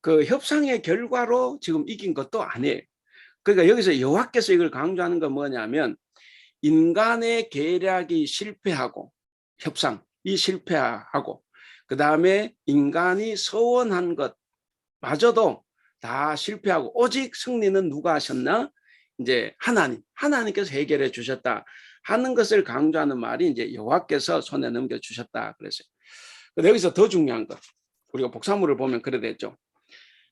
[SPEAKER 1] 그 협상의 결과로 지금 이긴 것도 아니에요. 그러니까 여기서 여호와께서 이걸 강조하는 건 뭐냐면, 인간의 계략이 실패하고 협상이 실패하고 그 다음에 인간이 서원한 것마저도 다 실패하고 오직 승리는 누가 하셨나? 이제 하나님께서 해결해 주셨다 하는 것을 강조하는 말이 이제 여호와께서 손에 넘겨 주셨다 그랬어요. 근데 여기서 더 중요한 것, 우리가 복사물을 보면 그래 됐죠.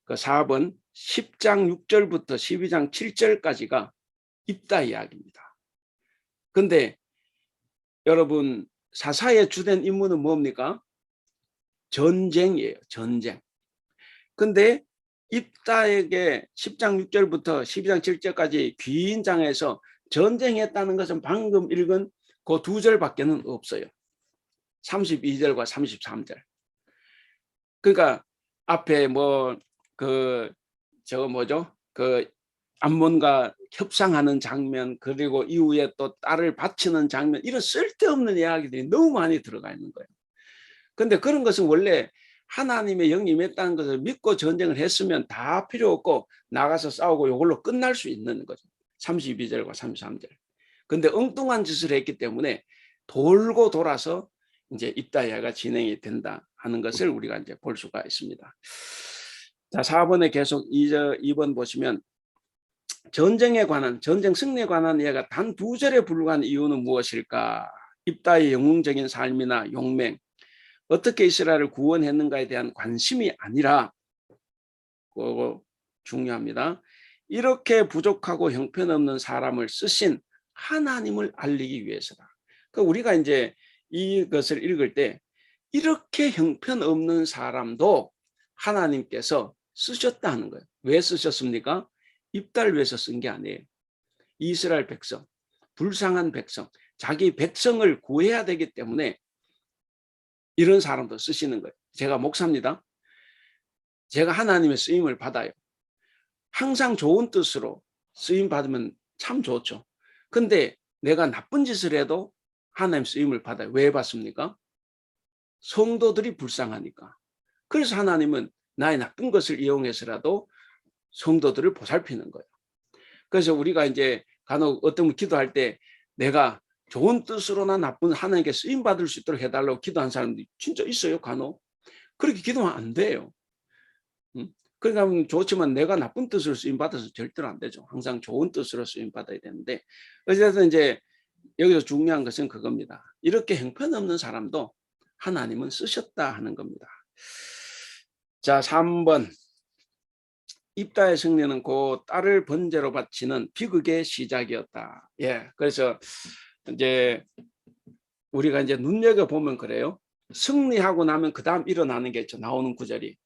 [SPEAKER 1] 그 4번 10장 6절부터 12장 7절까지가 입다 이야기입니다. 근데 여러분 사사의 주된 임무는 뭡니까? 전쟁이에요. 전쟁. 근데 입다에게 10장 6절부터 12장 7절까지 긴 장에서 전쟁했다는 것은 방금 읽은 그 두 절밖에는 없어요. 32절과 33절. 그러니까 앞에 저거 뭐죠? 암몬과 협상하는 장면, 그리고 이후에 또 딸을 바치는 장면, 이런 쓸데없는 이야기들이 너무 많이 들어가 있는 거예요. 근데 그런 것은 원래 하나님의 영이 임했다는 것을 믿고 전쟁을 했으면 다 필요 없고 나가서 싸우고 이걸로 끝날 수 있는 거죠. 32절과 33절. 근데 엉뚱한 짓을 했기 때문에 돌고 돌아서 이제 입다야가 진행이 된다 하는 것을 우리가 이제 볼 수가 있습니다. 자, 4번에 계속 2번 보시면 전쟁에 관한, 전쟁 승리에 관한 이야기가 단 2절에 불과한 이유는 무엇일까? 입다의 영웅적인 삶이나 용맹, 어떻게 이스라엘을 구원했는가에 대한 관심이 아니라, 그거 중요합니다. 이렇게 부족하고 형편없는 사람을 쓰신 하나님을 알리기 위해서다. 그러니까 우리가 이제 이것을 읽을 때 이렇게 형편없는 사람도 하나님께서 쓰셨다는 거예요. 왜 쓰셨습니까? 입다를 위해서 쓴 게 아니에요. 이스라엘 백성, 불쌍한 백성, 자기 백성을 구해야 되기 때문에 이런 사람도 쓰시는 거예요. 제가 목사입니다. 제가 하나님의 쓰임을 받아요. 항상 좋은 뜻으로 쓰임 받으면 참 좋죠. 근데 내가 나쁜 짓을 해도 하나님 쓰임을 받아요. 왜 받습니까? 성도들이 불쌍하니까. 그래서 하나님은 나의 나쁜 것을 이용해서라도 성도들을 보살피는 거예요. 그래서 우리가 이제 간혹 어떤 분 기도할 때 내가 좋은 뜻으로나 나쁜 하나님께 쓰임 받을 수 있도록 해달라고 기도한 사람들이 진짜 있어요. 간혹 그렇게 기도하면 안 돼요. 그러니까 좋지만 내가 나쁜 뜻으로 쓰임 받아서 절대로 안 되죠. 항상 좋은 뜻으로 쓰임 받아야 되는데, 어쨌든 이제 여기서 중요한 것은 그겁니다. 이렇게 형편없는 사람도 하나님은 쓰셨다 하는 겁니다. 자, 3번. 입다의 승리는 그 딸을 번제로 바치는 비극의 시작이었다. 예, 그래서 이제 우리가 이제 눈여겨보면 그래요. 승리하고 나면 그 다음 일어나는 게 있죠. 나오는 구절이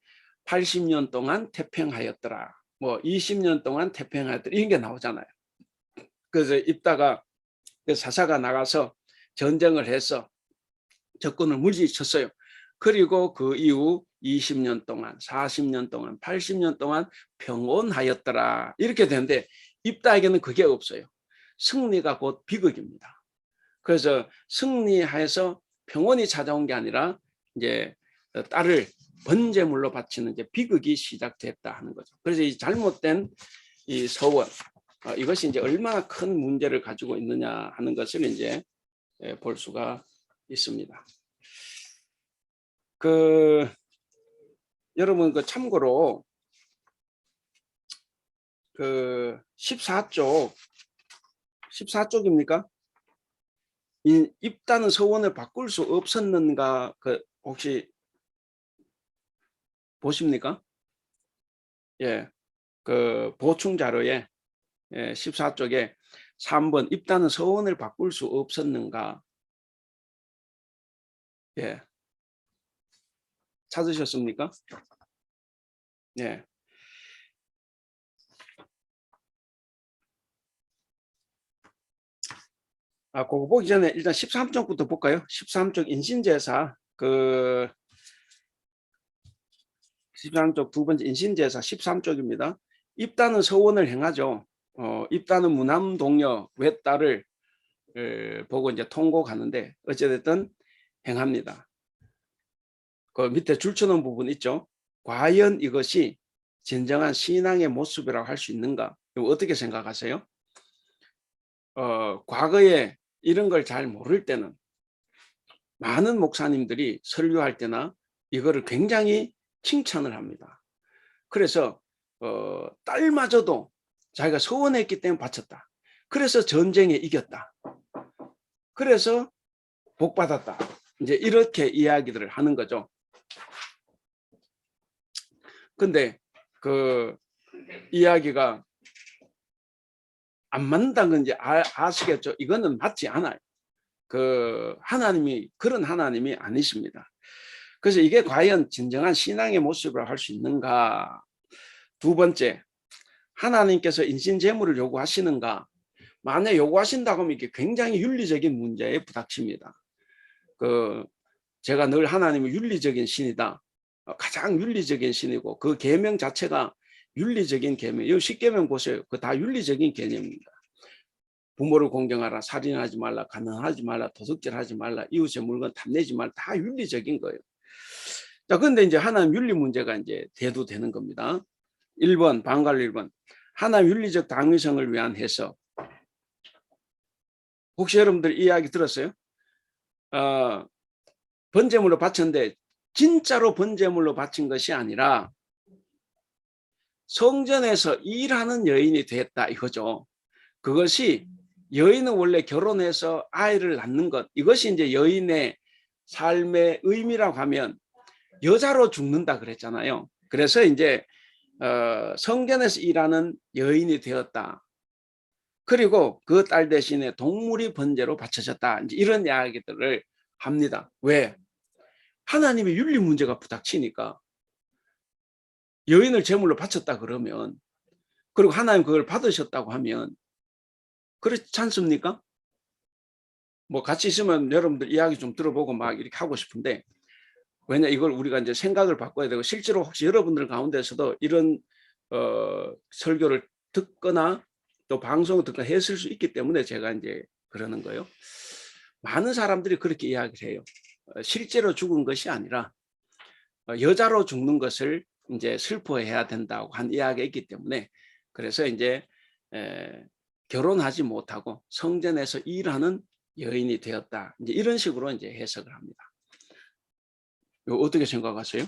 [SPEAKER 1] 80년 동안 태평하였더라. 뭐 20년 동안 태평하였더라. 이런 게 나오잖아요. 그래서 입다가 사사가 나가서 전쟁을 해서 적군을 물리쳤어요. 그리고 그 이후 20년 동안, 40년 동안, 80년 동안 평온하였더라. 이렇게 되는데 입다에게는 그게 없어요. 승리가 곧 비극입니다. 그래서 승리해서 평온이 찾아온 게 아니라 이제 딸을 번제물로 바치는 이제 비극이 시작됐다 하는 거죠. 그래서 이 잘못된 이 서원, 이것이 이제 얼마나 큰 문제를 가지고 있느냐 하는 것을 이제 볼 수가 있습니다. 여러분 참고로 14쪽입니까? 입다는 서원을 바꿀 수 없었는가 혹시 보십니까? 예, 보충 자료에 14쪽에 3번 입다는 서원을 바꿀 수 없었는가? 예, 찾으셨습니까? 예. 그거 보기 전에 일단 13쪽부터 볼까요? 13쪽 인신제사 13쪽 두 번째 인신제사 13쪽입니다. 입다는 서원을 행하죠. 입다는 무남동녀 외딸을 보고 이제 통곡하는데 어찌됐든 행합니다. 그 밑에 줄쳐놓은 부분 있죠. 과연 이것이 진정한 신앙의 모습이라고 할 수 있는가? 어떻게 생각하세요? 과거에 이런 걸 잘 모를 때는 많은 목사님들이 설교할 때나 이거를 굉장히 칭찬을 합니다. 그래서 딸마저도 자기가 서원했기 때문에 바쳤다. 그래서 전쟁에 이겼다. 그래서 복 받았다. 이제 이렇게 이야기들을 하는 거죠. 근데 그 이야기가 안 맞는다는 건 이제 아시겠죠? 이거는 맞지 않아요. 하나님이 그런 하나님이 아니십니다. 그래서 이게 과연 진정한 신앙의 모습으로 할 수 있는가? 두 번째, 하나님께서 인신 제물을 요구하시는가? 만약 요구하신다고 하면 이게 굉장히 윤리적인 문제에 부닥칩니다. 제가 늘 하나님은 윤리적인 신이다. 가장 윤리적인 신이고 그 계명 자체가 윤리적인 계명. 이 10계명 보세요. 그 다 윤리적인 개념입니다. 부모를 공경하라, 살인하지 말라, 가난하지 말라, 도둑질하지 말라, 이웃의 물건 탐내지 말라. 다 윤리적인 거예요. 자, 그런데 이제 하나님 윤리 문제가 이제 대두되는 겁니다. 1번, 방갈 1번. 하나님 윤리적 당위성을 위한 해석. 혹시 여러분들 이 이야기 들었어요? 번제물로 바쳤는데 진짜로 번제물로 바친 것이 아니라 성전에서 일하는 여인이 됐다 이거죠. 그것이 여인은 원래 결혼해서 아이를 낳는 것, 이것이 이제 여인의 삶의 의미라고 하면 여자로 죽는다 그랬잖아요. 그래서 이제 성전에서 일하는 여인이 되었다. 그리고 그 딸 대신에 동물이 번제로 바쳐졌다. 이제 이런 이야기들을 합니다. 왜? 하나님의 윤리 문제가 부닥치니까 여인을 제물로 바쳤다 그러면, 그리고 하나님 그걸 받으셨다고 하면 그렇지 않습니까? 뭐 같이 있으면 여러분들 이야기 좀 들어보고 막 이렇게 하고 싶은데, 왜냐 이걸 우리가 이제 생각을 바꿔야 되고, 실제로 혹시 여러분들 가운데서도 이런 설교를 듣거나 또 방송을 듣거나 했을 수 있기 때문에 제가 이제 그러는 거예요. 많은 사람들이 그렇게 이야기를 해요. 실제로 죽은 것이 아니라 여자로 죽는 것을 이제 슬퍼해야 된다고 한 이야기가 있기 때문에, 그래서 이제 결혼하지 못하고 성전에서 일하는 여인이 되었다. 이제 이런 식으로 이제 해석을 합니다. 이거 어떻게 생각하세요?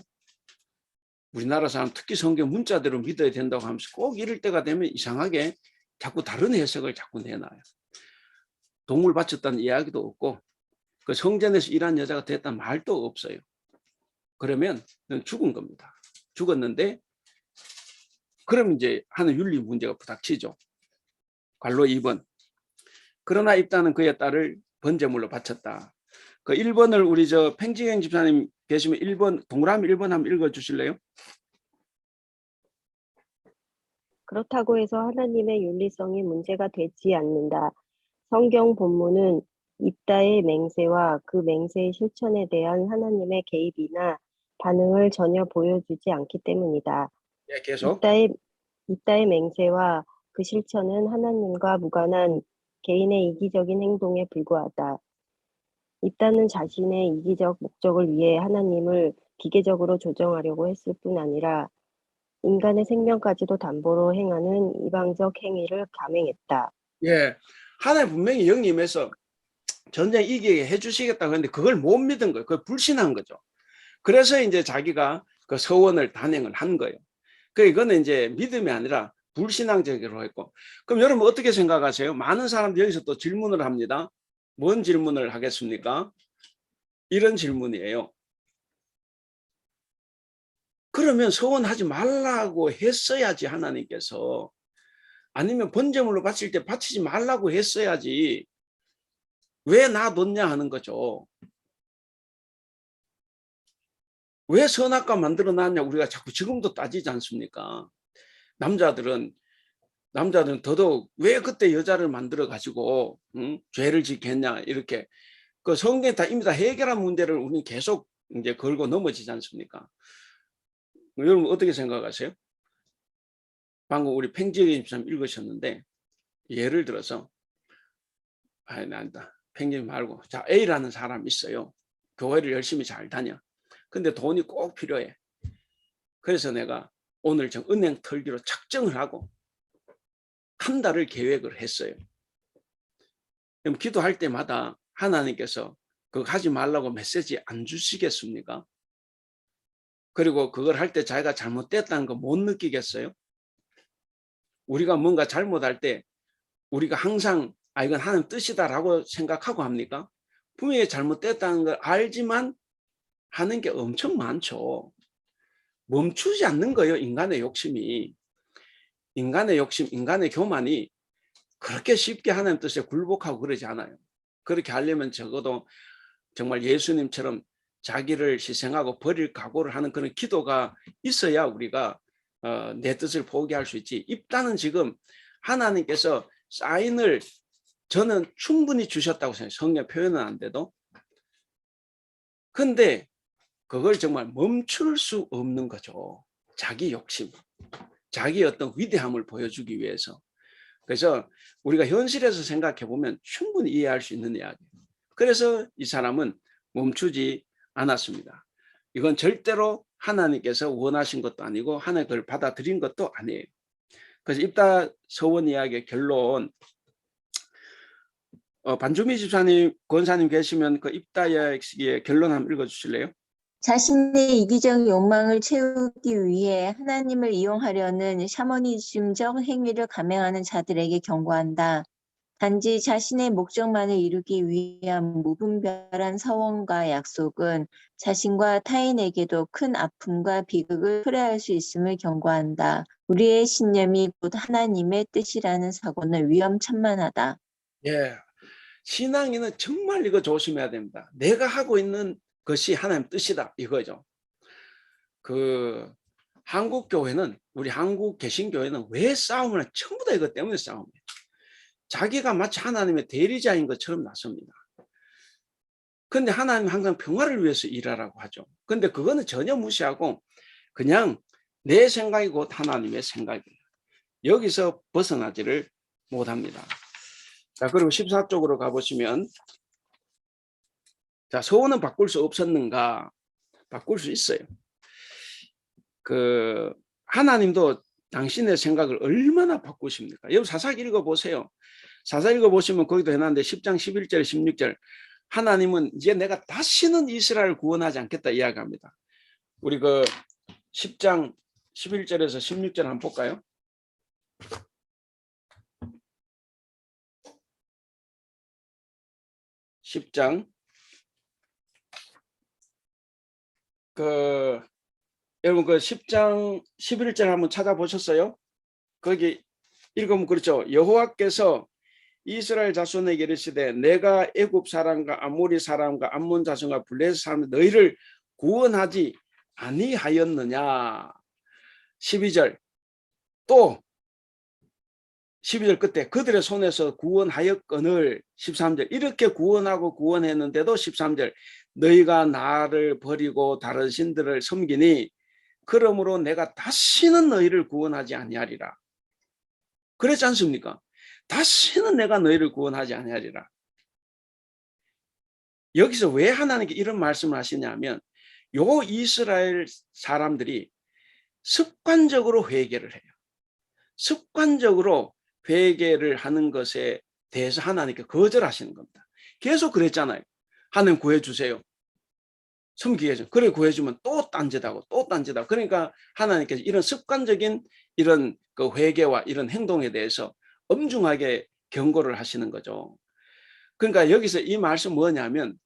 [SPEAKER 1] 우리나라 사람 특히 성경 문자대로 믿어야 된다고 하면서 꼭 이럴 때가 되면 이상하게 자꾸 다른 해석을 자꾸 내놔요. 동물 바쳤다는 이야기도 없고 그 성전에서 일한 여자가 됐다는 말도 없어요. 그러면 죽은 겁니다. 죽었는데 그럼 이제 하는 윤리 문제가 부닥치죠. 관로 2번. 그러나 입다는 그의 딸을 번제물로 바쳤다. 그 1번을 우리 저 팽지경 집사님 계시면 1번 동그라미 1번 한번 읽어 주실래요?
[SPEAKER 4] 그렇다고 해서 하나님의 윤리성이 문제가 되지 않는다. 성경 본문은 입다의 맹세와 그 맹세의 실천에 대한 하나님의 개입이나 반응을 전혀 보여주지 않기 때문이다.
[SPEAKER 1] 예, 계속.
[SPEAKER 4] 입다의 맹세와 그 실천은 하나님과 무관한 개인의 이기적인 행동에 불과하다. 입다는 자신의 이기적 목적을 위해 하나님을 기계적으로 조정하려고 했을 뿐 아니라 인간의 생명까지도 담보로 행하는 이방적 행위를 감행했다.
[SPEAKER 1] 예, 하나님 분명히 영님에서 전쟁 이기게 해주시겠다고 했는데 그걸 못 믿은 거예요. 그걸 불신한 거죠. 그래서 이제 자기가 그 서원을 단행을 한 거예요. 그 이거는 이제 믿음이 아니라 불신앙적으로 했고. 그럼 여러분 어떻게 생각하세요? 많은 사람들이 여기서 또 질문을 합니다. 뭔 질문을 하겠습니까? 이런 질문이에요. 그러면 서원하지 말라고 했어야지 하나님께서. 아니면 번제물로 바칠 때 바치지 말라고 했어야지 왜 놔뒀냐 하는 거죠. 왜 선악과 만들어 놨냐 우리가 자꾸 지금도 따지지 않습니까? 남자들은 더더욱 왜 그때 여자를 만들어 가지고 죄를 짓겠냐 이렇게 그 성경에 다 이미 다 해결한 문제를 우리는 계속 이제 걸고 넘어지지 않습니까? 여러분 어떻게 생각하세요? 방금 우리 팽지의 집사님 읽으셨는데 예를 들어서 난다 팽지 말고 자 A라는 사람이 있어요. 교회를 열심히 잘 다녀. 근데 돈이 꼭 필요해. 그래서 내가 오늘 좀 은행 털기로 작정을 하고 한 달을 계획을 했어요. 그럼 기도할 때마다 하나님께서 그거 하지 말라고 메시지 안 주시겠습니까? 그리고 그걸 할 때 자기가 잘못됐다는 거 못 느끼겠어요? 우리가 뭔가 잘못할 때 우리가 항상 이건 하나님 뜻이다라고 생각하고 합니까? 분명히 잘못됐다는 걸 알지만 하는 게 엄청 많죠. 멈추지 않는 거예요. 인간의 욕심이. 인간의 욕심, 인간의 교만이 그렇게 쉽게 하나님 뜻에 굴복하고 그러지 않아요. 그렇게 하려면 적어도 정말 예수님처럼 자기를 희생하고 버릴 각오를 하는 그런 기도가 있어야 우리가 내 뜻을 포기할 수 있지. 입다는 지금 하나님께서 사인을 저는 충분히 주셨다고 생각해요. 성경 표현은 안 돼도. 근데 그걸 정말 멈출 수 없는 거죠. 자기 욕심, 자기 어떤 위대함을 보여주기 위해서. 그래서 우리가 현실에서 생각해 보면 충분히 이해할 수 있는 이야기예요. 그래서 이 사람은 멈추지 않았습니다. 이건 절대로 하나님께서 원하신 것도 아니고 하나님 그걸 받아들인 것도 아니에요. 그래서 입다 서원 이야기의 결론, 반주미 집사님, 권사님 계시면 그 입다 이야기의 결론 한번 읽어주실래요?
[SPEAKER 5] 자신의 이기적 욕망을 채우기 위해 하나님을 이용하려는 샤머니즘적 행위를 감행하는 자들에게 경고한다. 단지 자신의 목적만을 이루기 위한 무분별한 서원과 약속은 자신과 타인에게도 큰 아픔과 비극을 초래할 수 있음을 경고한다. 우리의 신념이 곧 하나님의 뜻이라는 사고는 위험천만하다.
[SPEAKER 1] 예, 신앙인은 정말 이거 조심해야 됩니다. 내가 하고 있는 것이 하나님 뜻이다 이거죠. 그 한국 교회는, 우리 한국 개신교회는 왜 싸움을 전부 다 이것 때문에 싸움이에요. 자기가 마치 하나님의 대리자인 것처럼 나섭니다. 근데 하나님은 항상 평화를 위해서 일하라고 하죠. 근데 그거는 전혀 무시하고 그냥 내 생각이 곧 하나님의 생각이에요. 여기서 벗어나지를 못합니다. 자, 그리고 14쪽으로 가보시면, 자, 서원은 바꿀 수 없었는가? 바꿀 수 있어요. 하나님도 당신의 생각을 얼마나 바꾸십니까? 여러분 사사기 읽어보세요. 사사기 읽어보시면 거기도 해놨는데 10장 11절 16절 하나님은 이제 내가 다시는 이스라엘을 구원하지 않겠다 이야기합니다. 우리 10장 11절에서 16절 한번 볼까요? (10장) 여러분 10장 11절 한번 찾아보셨어요? 거기 읽으면 그렇죠. 여호와께서 이스라엘 자손에게 이르시되 내가 애굽 사람과 아모리 사람과 암몬 자손과 블레셋 사람 너희를 구원하지 아니하였느냐. 12절 또 12절 끝에 그들의 손에서 구원하였거늘 13절 이렇게 구원하고 구원했는데도 13절 너희가 나를 버리고 다른 신들을 섬기니 그러므로 내가 다시는 너희를 구원하지 아니하리라. 그랬지 않습니까? 다시는 내가 너희를 구원하지 아니하리라. 여기서 왜 하나님께 이런 말씀을 하시냐면 요 이스라엘 사람들이 습관적으로 회개를 해요. 습관적으로 회개를 하는 것에 대해서 하나님께 거절하시는 겁니다. 계속 그랬잖아요. 하나님 구해주세요. 섬기게 해줘. 그래 구해주면 또 딴짓하고 또 딴짓하고. 그러니까 하나님께서 이런 습관적인 이런 그 회개와 이런 행동에 대해서 엄중하게 경고를 하시는 거죠. 그러니까 여기서 이 말씀 뭐냐면,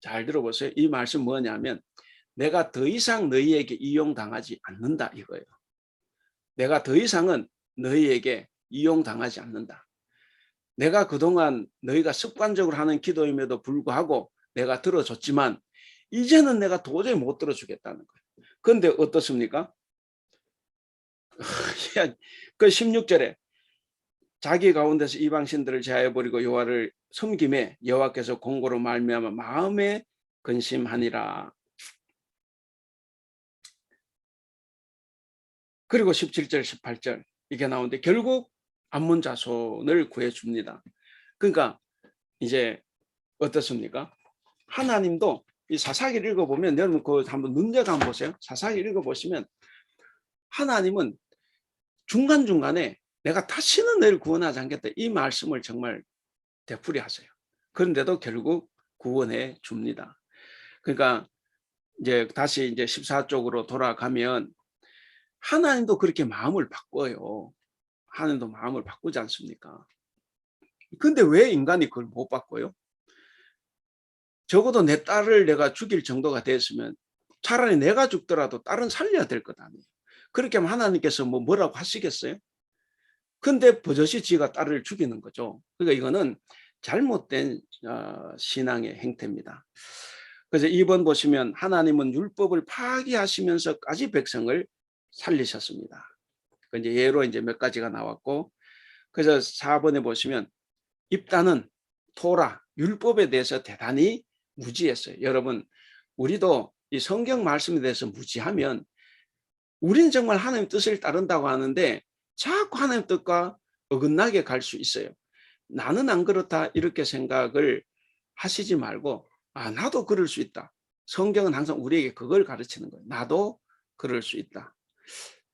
[SPEAKER 1] 잘 들어보세요. 이 말씀 뭐냐면 내가 더 이상 너희에게 이용당하지 않는다 이거예요. 내가 더 이상은 너희에게 이용당하지 않는다. 내가 그동안 너희가 습관적으로 하는 기도임에도 불구하고 내가 들어줬지만 이제는 내가 도저히 못 들어주겠다는 거예요. 그런데 어떻습니까? 그 16절에 자기 가운데서 이방신들을 제하여버리고 여호와를 섬김에 여호와께서 공고로 말미암아 마음에 근심하니라. 그리고 17절 18절 이게 나오는데 결국 암몬 자손을 구해줍니다. 그러니까 이제 어떻습니까? 하나님도 이 사사기를 읽어보면 여러분 한번 눈여겨 한번 보세요. 사사기 읽어보시면 하나님은 중간중간에 내가 다시는 너를 구원하지 않겠다 이 말씀을 정말 되풀이하세요. 그런데도 결국 구원해 줍니다. 그러니까 이제 다시 이제 14쪽으로 돌아가면 하나님도 그렇게 마음을 바꿔요. 하나님도 마음을 바꾸지 않습니까? 근데 왜 인간이 그걸 못 바꿔요? 적어도 내 딸을 내가 죽일 정도가 됐으면 차라리 내가 죽더라도 딸은 살려야 될 것 아니에요. 그렇게 하면 하나님께서 뭐라고 하시겠어요? 근데 버젓이 지가 딸을 죽이는 거죠. 그러니까 이거는 잘못된 신앙의 행태입니다. 그래서 2번 보시면 하나님은 율법을 파기하시면서까지 백성을 살리셨습니다. 그 이제 예로 이제 몇 가지가 나왔고, 그래서 4번에 보시면 입다는 토라 율법에 대해서 대단히 무지했어요. 여러분, 우리도 이 성경 말씀에 대해서 무지하면 우리는 정말 하나님 뜻을 따른다고 하는데 자꾸 하나님 뜻과 어긋나게 갈 수 있어요. 나는 안 그렇다 이렇게 생각을 하시지 말고, 아, 나도 그럴 수 있다. 성경은 항상 우리에게 그걸 가르치는 거예요. 나도 그럴 수 있다.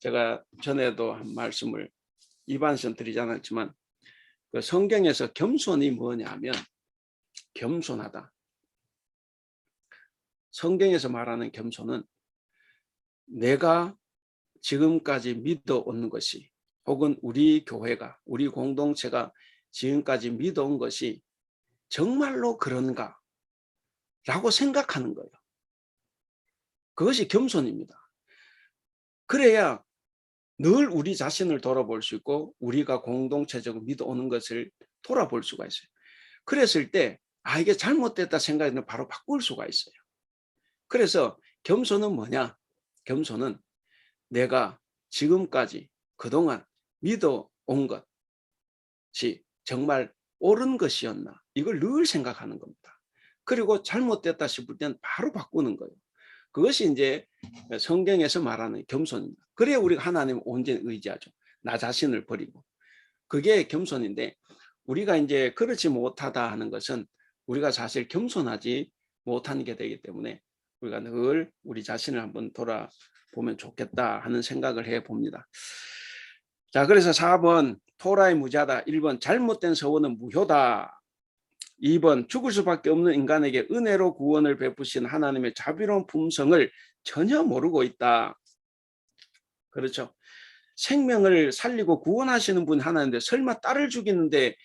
[SPEAKER 1] 제가 전에도 한 말씀을 이반선 드리지 않았지만, 그 성경에서 겸손이 뭐냐면 겸손하다. 성경에서 말하는 겸손은 내가 지금까지 믿어온 것이, 혹은 우리 교회가, 우리 공동체가 지금까지 믿어온 것이 정말로 그런가 라고 생각하는 거예요. 그것이 겸손입니다. 그래야 늘 우리 자신을 돌아볼 수 있고 우리가 공동체적으로 믿어오는 것을 돌아볼 수가 있어요. 그랬을 때 아, 이게 잘못됐다 생각하면 바로 바꿀 수가 있어요. 그래서 겸손은 뭐냐? 겸손은 내가 지금까지 그동안 믿어온 것이 정말 옳은 것이었나, 이걸 늘 생각하는 겁니다. 그리고 잘못됐다 싶을 때는 바로 바꾸는 거예요. 그것이 이제 성경에서 말하는 겸손입니다. 그래야 우리가 하나님을 온전히 의지하죠. 나 자신을 버리고. 그게 겸손인데, 우리가 이제 그렇지 못하다 하는 것은 우리가 사실 겸손하지 못하는 게 되기 때문에 우리가 늘 우리 자신을 한번 돌아보면 좋겠다 하는 생각을 해봅니다. 자, 그래서 4번 토라의 무자다. 1번 잘못된 서원은 무효다. 2번 죽을 수밖에 없는 인간에게 은혜로 구원을 베푸신 하나님의 자비로운 품성을 전혀 모르고 있다. 그렇죠. 생명을 살리고 구원하시는 분 하나인데 설마 딸을 죽이는데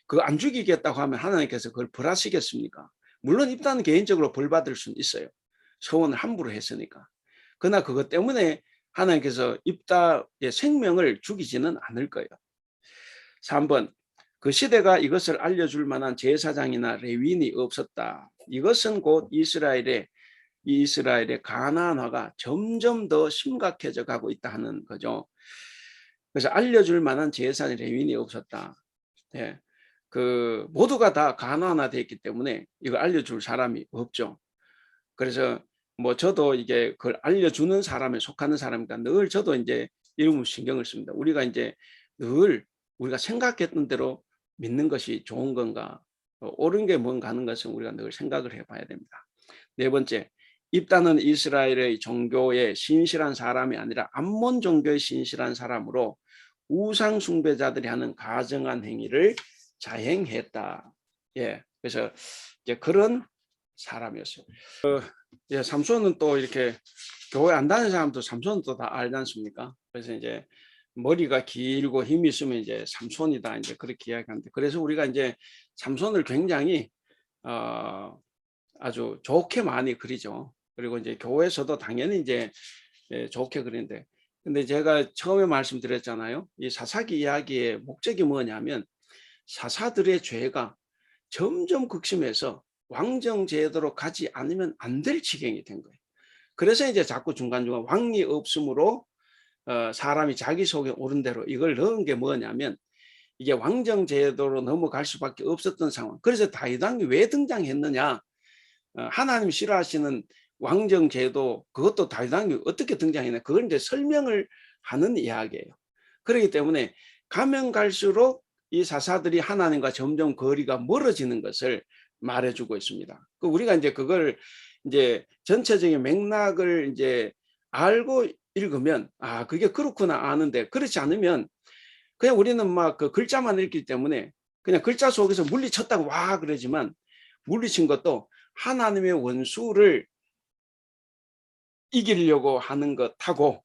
[SPEAKER 1] 그거 안 죽이겠다고 하면 하나님께서 그걸 벌하시겠습니까? 물론 입다는 개인적으로 벌 받을 수는 있어요. 서원을 함부로 했으니까. 그러나 그것 때문에 하나님께서 입다의 생명을 죽이지는 않을 거예요. 3번 그 시대가 이것을 알려줄 만한 제사장이나 레위인이 없었다. 이것은 곧 이스라엘의 가나안화가 점점 더 심각해져 가고 있다 하는 거죠. 그래서 알려줄 만한 제사장 레위인이 없었다. 예. 그 모두가 다 가나안화 됐기 때문에 이거 알려줄 사람이 없죠. 그래서 뭐 저도 이게 그걸 알려주는 사람에 속하는 사람이니까 늘 저도 이제 이런 신경을 씁니다. 우리가 이제 늘 우리가 생각했던 대로 믿는 것이 좋은 건가, 옳은 게 뭔가 하는 것은 우리가 늘 생각을 해봐야 됩니다. 4번째, 입다는 이스라엘의 종교의 신실한 사람이 아니라 암몬 종교의 신실한 사람으로 우상 숭배자들이 하는 가증한 행위를 자행했다. 예, 그래서 이제 그런 사람이었어요. 예, 삼손은 또 이렇게 교회 안 다니는 사람도 삼손은 또 다 알지 않습니까? 그래서 이제 머리가 길고 힘이 있으면 이제 삼손이다 이제 그렇게 이야기하는데, 그래서 우리가 이제 삼손을 굉장히 아주 좋게 많이 그리죠. 그리고 이제 교회에서도 당연히 이제 좋게 그리는데, 근데 제가 처음에 말씀드렸잖아요. 이 사사기 이야기의 목적이 뭐냐면 사사들의 죄가 점점 극심해서 왕정 제도로 가지 않으면 안 될 지경이 된 거예요. 그래서 이제 자꾸 중간중간 왕이 없으므로 사람이 자기 속에 오른 대로 이걸 넣은 게 뭐냐면 이게 왕정 제도로 넘어갈 수밖에 없었던 상황. 그래서 다윗 왕이 왜 등장했느냐? 하나님 싫어하시는 왕정 제도, 그것도 다윗 왕이 어떻게 등장했냐? 그걸 이제 설명을 하는 이야기예요. 그렇기 때문에 가면 갈수록 이 사사들이 하나님과 점점 거리가 멀어지는 것을 말해주고 있습니다. 우리가 이제 그걸 이제 전체적인 맥락을 이제 알고 읽으면 아, 그게 그렇구나 아는데, 그렇지 않으면 그냥 우리는 막 그 글자만 읽기 때문에 그냥 글자 속에서 물리쳤다고 와 그러지만, 물리친 것도 하나님의 원수를 이기려고 하는 것하고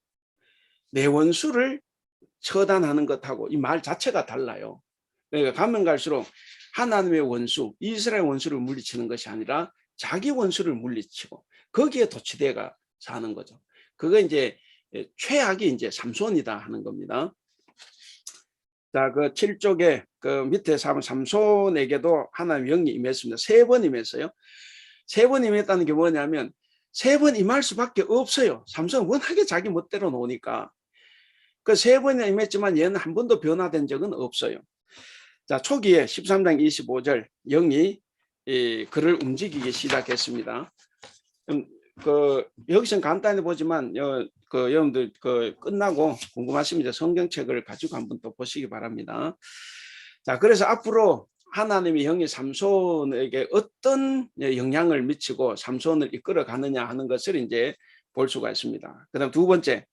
[SPEAKER 1] 내 원수를 처단하는 것하고 이 말 자체가 달라요. 그러니까 가면 갈수록 하나님의 원수, 이스라엘 원수를 물리치는 것이 아니라 자기 원수를 물리치고 거기에 도취대가 사는 거죠. 그거 이제 최악이 이제 삼손이다 하는 겁니다. 자, 그 7쪽에 그 밑에 삼손에게도 하나님의 영이 임했습니다. 3번 임했어요. 세 번 임했다는 게 뭐냐면 세 번 임할 수밖에 없어요. 삼손은 워낙에 자기 멋대로 노니까. 그 세 번이나 임했지만 얘는 한 번도 변화된 적은 없어요. 자, 초기에 13장 25절 영이 이 글을 움직이기 시작했습니다. 여기서는 간단히 보지만 여러분들 끝나고 궁금하시면 성경책을 가지고 한번 또 보시기 바랍니다. 자, 그래서 앞으로 하나님의 영이 삼손에게 어떤 영향을 미치고 삼손을 이끌어 가느냐 하는 것을 이제 볼 수가 있습니다. 그다음 두 번째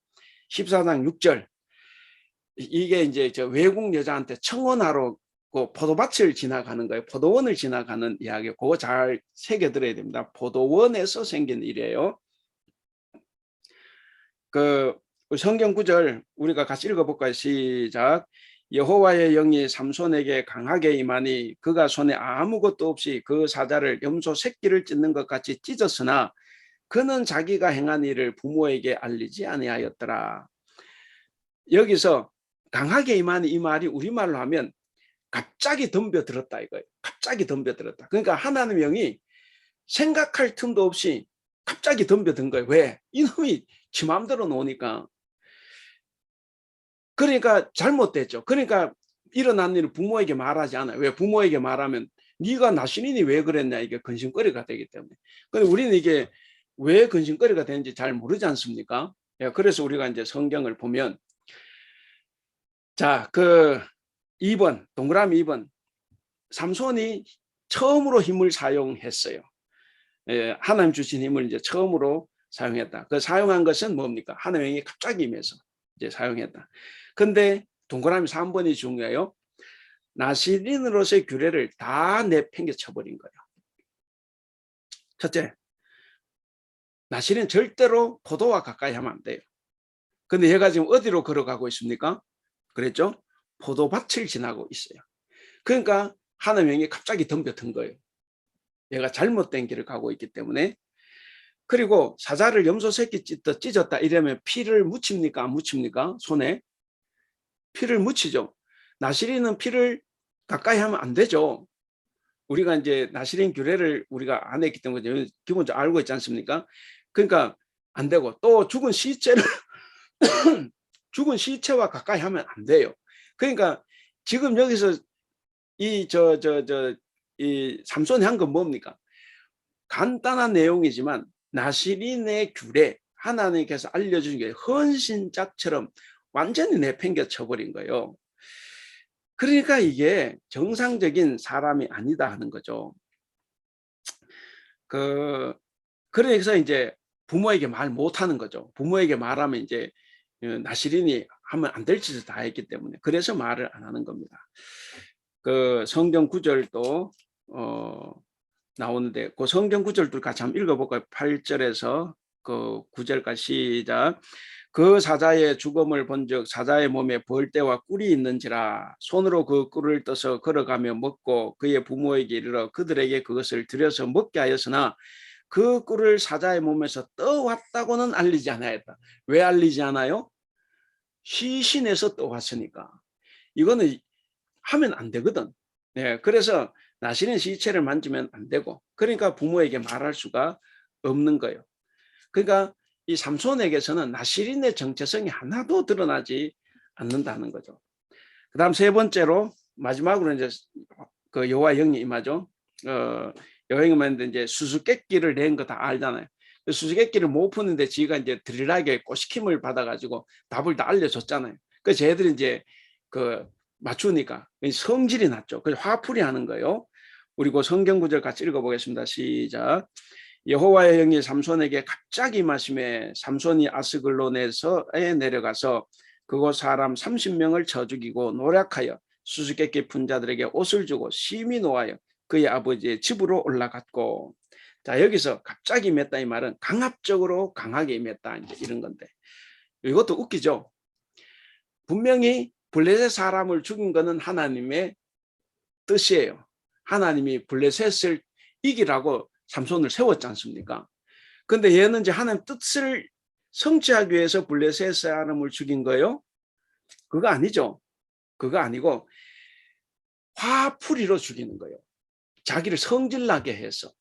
[SPEAKER 1] 14장 6절 이게 이제 저 외국 여자한테 청혼하러 그 포도밭을 지나가는 거예요. 포도원을 지나가는 이야기. 그거 잘 새겨 들어야 됩니다. 포도원에서 생긴 일이에요. 그 성경 구절 우리가 같이 읽어볼까요? 시작. 여호와의 영이 삼손에게 강하게 임하니 그가 손에 아무것도 없이 그 사자를 염소 새끼를 찢는 것 같이 찢었으나 그는 자기가 행한 일을 부모에게 알리지 아니하였더라. 여기서 강하게 임하니 이 말이 우리말로 하면 갑자기 덤벼들었다 이거예요. 갑자기 덤벼들었다. 그러니까 하나님의 영이 생각할 틈도 없이 갑자기 덤벼든 거예요. 왜? 이놈이 지 마음대로 노니까. 그러니까 잘못됐죠. 그러니까 일어난 일을 부모에게 말하지 않아요. 왜? 부모에게 말하면 네가 나신이니 왜 그랬냐 이게 근심거리가 되기 때문에. 근데 우리는 이게 왜 근심거리가 되는지 잘 모르지 않습니까? 그래서 우리가 이제 성경을 보면 자, 2번 동그라미 2번 삼손이 처음으로 힘을 사용했어요. 하나님 주신 힘을 이제 처음으로 사용했다. 그 사용한 것은 뭡니까? 하나님의 영이 갑자기 임해서 이제 사용했다. 근데 동그라미 3번이 중요해요. 나시린으로서의 규례를 다 내팽개 쳐버린 거예요. 첫째, 나시린 절대로 포도와 가까이 하면 안 돼요. 근데 얘가 지금 어디로 걸어가고 있습니까? 그랬죠? 포도밭을 지나고 있어요. 그러니까 하나님의 영이 갑자기 덤벼든 거예요. 얘가 잘못된 길을 가고 있기 때문에. 그리고 사자를 염소 새끼 찢었다 이러면 피를 묻힙니까? 안 묻힙니까? 손에 피를 묻히죠. 나시린은 피를 가까이 하면 안 되죠. 우리가 이제 나시린 규례를 우리가 안 했기 때문에 기본적으로 알고 있지 않습니까? 그러니까 안 되고 또 죽은 시체를 죽은 시체와 가까이 하면 안 돼요. 그러니까 지금 여기서 이 삼손이 한 건 뭡니까? 간단한 내용이지만 나시린의 규례 하나님께서 알려준 게 헌신짝처럼 완전히 내팽겨 쳐버린 거예요. 그러니까 이게 정상적인 사람이 아니다 하는 거죠. 그래서 이제 부모에게 말 못하는 거죠. 부모에게 말하면 이제 나시린이 하면 안 될 짓을 다 했기 때문에 그래서 말을 안 하는 겁니다. 그 성경 구절도 나오는데 그 성경 구절도 같이 한번 읽어볼까요? 8절에서 그 9절까지 시작. 그 사자의 죽음을 본즉 사자의 몸에 벌떼와 꿀이 있는지라 손으로 그 꿀을 떠서 걸어가며 먹고 그의 부모에게 이르러 그들에게 그것을 들여서 먹게 하였으나 그 꿀을 사자의 몸에서 떠왔다고는 알리지 않았다. 왜 알리지 않아요? 시신에서 떠왔으니까. 이거는 하면 안 되거든. 네, 그래서 나시린 시체를 만지면 안 되고 그러니까 부모에게 말할 수가 없는 거예요. 그러니까 이 삼손에게서는 나시린의 정체성이 하나도 드러나지 않는다는 거죠. 그 다음 세 번째로 마지막으로 이제 그 여호와 영이 임하죠. 여호와 영이 임하는데 이제 수수께끼를 낸 거 다 알잖아요. 수수께끼를 못 푸는데 지가 이제 드릴하게 꼬시킴을 받아가지고 답을 다 알려줬잖아요. 그래서 쟤들이 이제 맞추니까 성질이 났죠. 그래서 화풀이 하는 거예요. 우리 그 성경 구절 같이 읽어보겠습니다. 시작. 여호와의 영이 삼손에게 갑자기 임하심에 삼손이 아스글론에서에 내려가서 그곳 사람 30명을 쳐 죽이고 노략하여 수수께끼 푼 자들에게 옷을 주고 심히 노하여 그의 아버지의 집으로 올라갔고. 자, 여기서 갑자기 임했다 이 말은 강압적으로 강하게 임했다 이런 건데 이것도 웃기죠. 분명히 블레셋 사람을 죽인 것은 하나님의 뜻이에요. 하나님이 블레셋을 이기라고 삼손을 세웠지 않습니까? 근데 얘는 이제 하나님 뜻을 성취하기 위해서 블레셋 사람을 죽인 거예요? 그거 아니죠. 그거 아니고 화풀이로 죽이는 거예요. 자기를 성질나게 해서.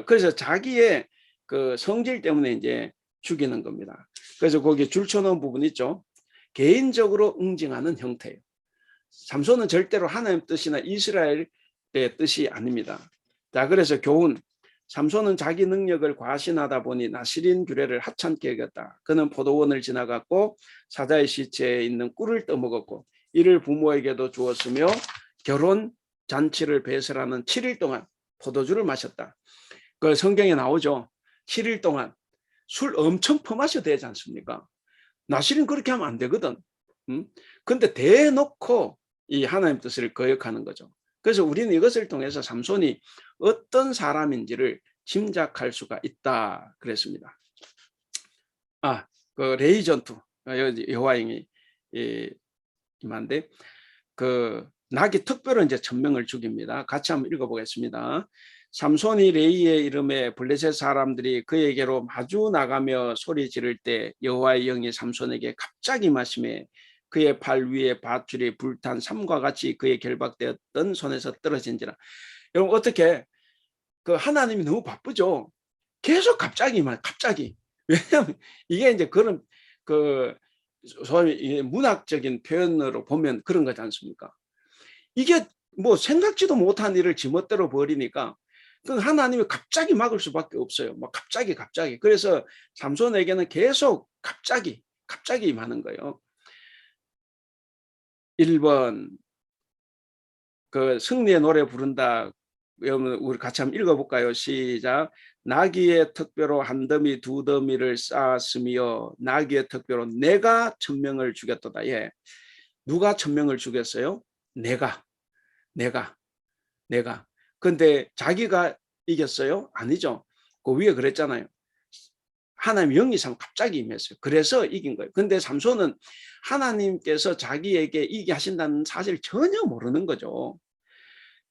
[SPEAKER 1] 그래서 자기의 그 성질 때문에 이제 죽이는 겁니다. 그래서 거기 줄쳐놓은 부분 있죠. 개인적으로 응징하는 형태예요. 삼손은 절대로 하나님 뜻이나 이스라엘의 뜻이 아닙니다. 자, 그래서 교훈. 삼손은 자기 능력을 과신하다 보니 나시린 규례를 하찮게 여겼다. 그는 포도원을 지나갔고 사자의 시체에 있는 꿀을 떠먹었고 이를 부모에게도 주었으며 결혼 잔치를 배설하는 7일 동안 포도주를 마셨다. 그 성경에 나오죠. 7일 동안 술 엄청 퍼마셔야 되지 않습니까? 나시린 그렇게 하면 안 되거든. 근데 대놓고 이 하나님 뜻을 거역하는 거죠. 그래서 우리는 이것을 통해서 삼손이 어떤 사람인지를 짐작할 수가 있다 그랬습니다. 그 레이 전투 여호와영이 임한데 그 낙이 특별히 이제 천명을 죽입니다. 같이 한번 읽어보겠습니다. 삼손이 레이의 이름에 블레셋 사람들이 그에게로 마주 나가며 소리 지를 때 여호와의 영이 삼손에게 갑자기 임하심에 그의 팔 위에 밧줄이 불탄 삼과 같이 그의 결박되었던 손에서 떨어진지라. 여러분 어떻게 그 하나님이 너무 바쁘죠. 계속 갑자기 갑자기. 왜냐하면 이게 이제 그런 그 소위 문학적인 표현으로 보면 그런 거지 않습니까? 이게 뭐 생각지도 못한 일을 지멋대로 벌이니까 그 하나님이 갑자기 막을 수밖에 없어요. 막 갑자기. 그래서 삼손에게는 계속 갑자기 임하는 거예요. 1번 그 승리의 노래 부른다. 우리 같이 한번 읽어볼까요? 시작. 나귀의 턱뼈로 한 더미 두 더미를 쌓았으며 나귀의 턱뼈로 내가 천명을 죽였도다. 예. 누가 천명을 죽였어요? 내가. 근데 자기가 이겼어요? 아니죠. 그 위에 그랬잖아요. 하나님 영이 갑자기 임했어요. 그래서 이긴 거예요. 근데 삼손은 하나님께서 자기에게 이기게 하신다는 사실을 전혀 모르는 거죠.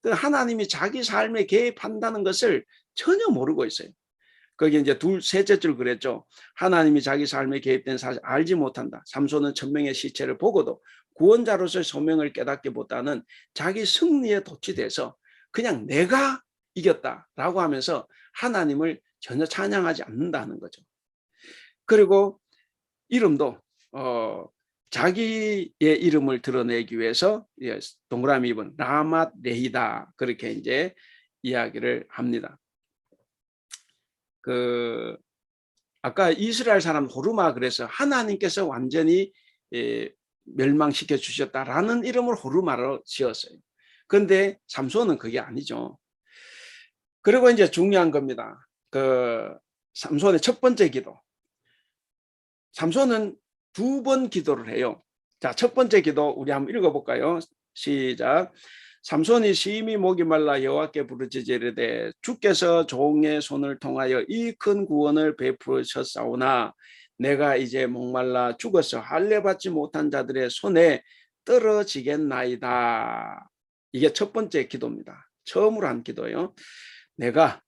[SPEAKER 1] 하나님이 자기 삶에 개입한다는 것을 전혀 모르고 있어요. 거기 이제 셋째 줄 그랬죠. 하나님이 자기 삶에 개입된 사실 알지 못한다. 삼손은 천명의 시체를 보고도 구원자로서의 소명을 깨닫기보다는 자기 승리에 도취돼서 그냥 내가 이겼다라고 하면서 하나님을 전혀 찬양하지 않는다는 거죠. 그리고 이름도 자기의 이름을 드러내기 위해서 동그라미 입은 라맛 레히다 그렇게 이제 이야기를 합니다. 그 아까 이스라엘 사람 호르마 그래서 하나님께서 완전히 멸망시켜 주셨다라는 이름을 호르마로 지었어요. 그런데 삼손은 그게 아니죠. 그리고 이제 중요한 겁니다. 그 삼손의 첫 번째 기도. 삼손은 2번 기도를 해요. 자, 첫 번째 기도 우리 한번 읽어볼까요? 시작. 삼손이 심히 목이 말라 여호와께 부르짖으되 주께서 종의 손을 통하여 이 큰 구원을 베푸셨사오나 내가 이제 목말라 죽어서 할례 받지 못한 자들의 손에 떨어지겠나이다. 이게 첫 번째 기도입니다. 처음으로 한 기도예요. 내가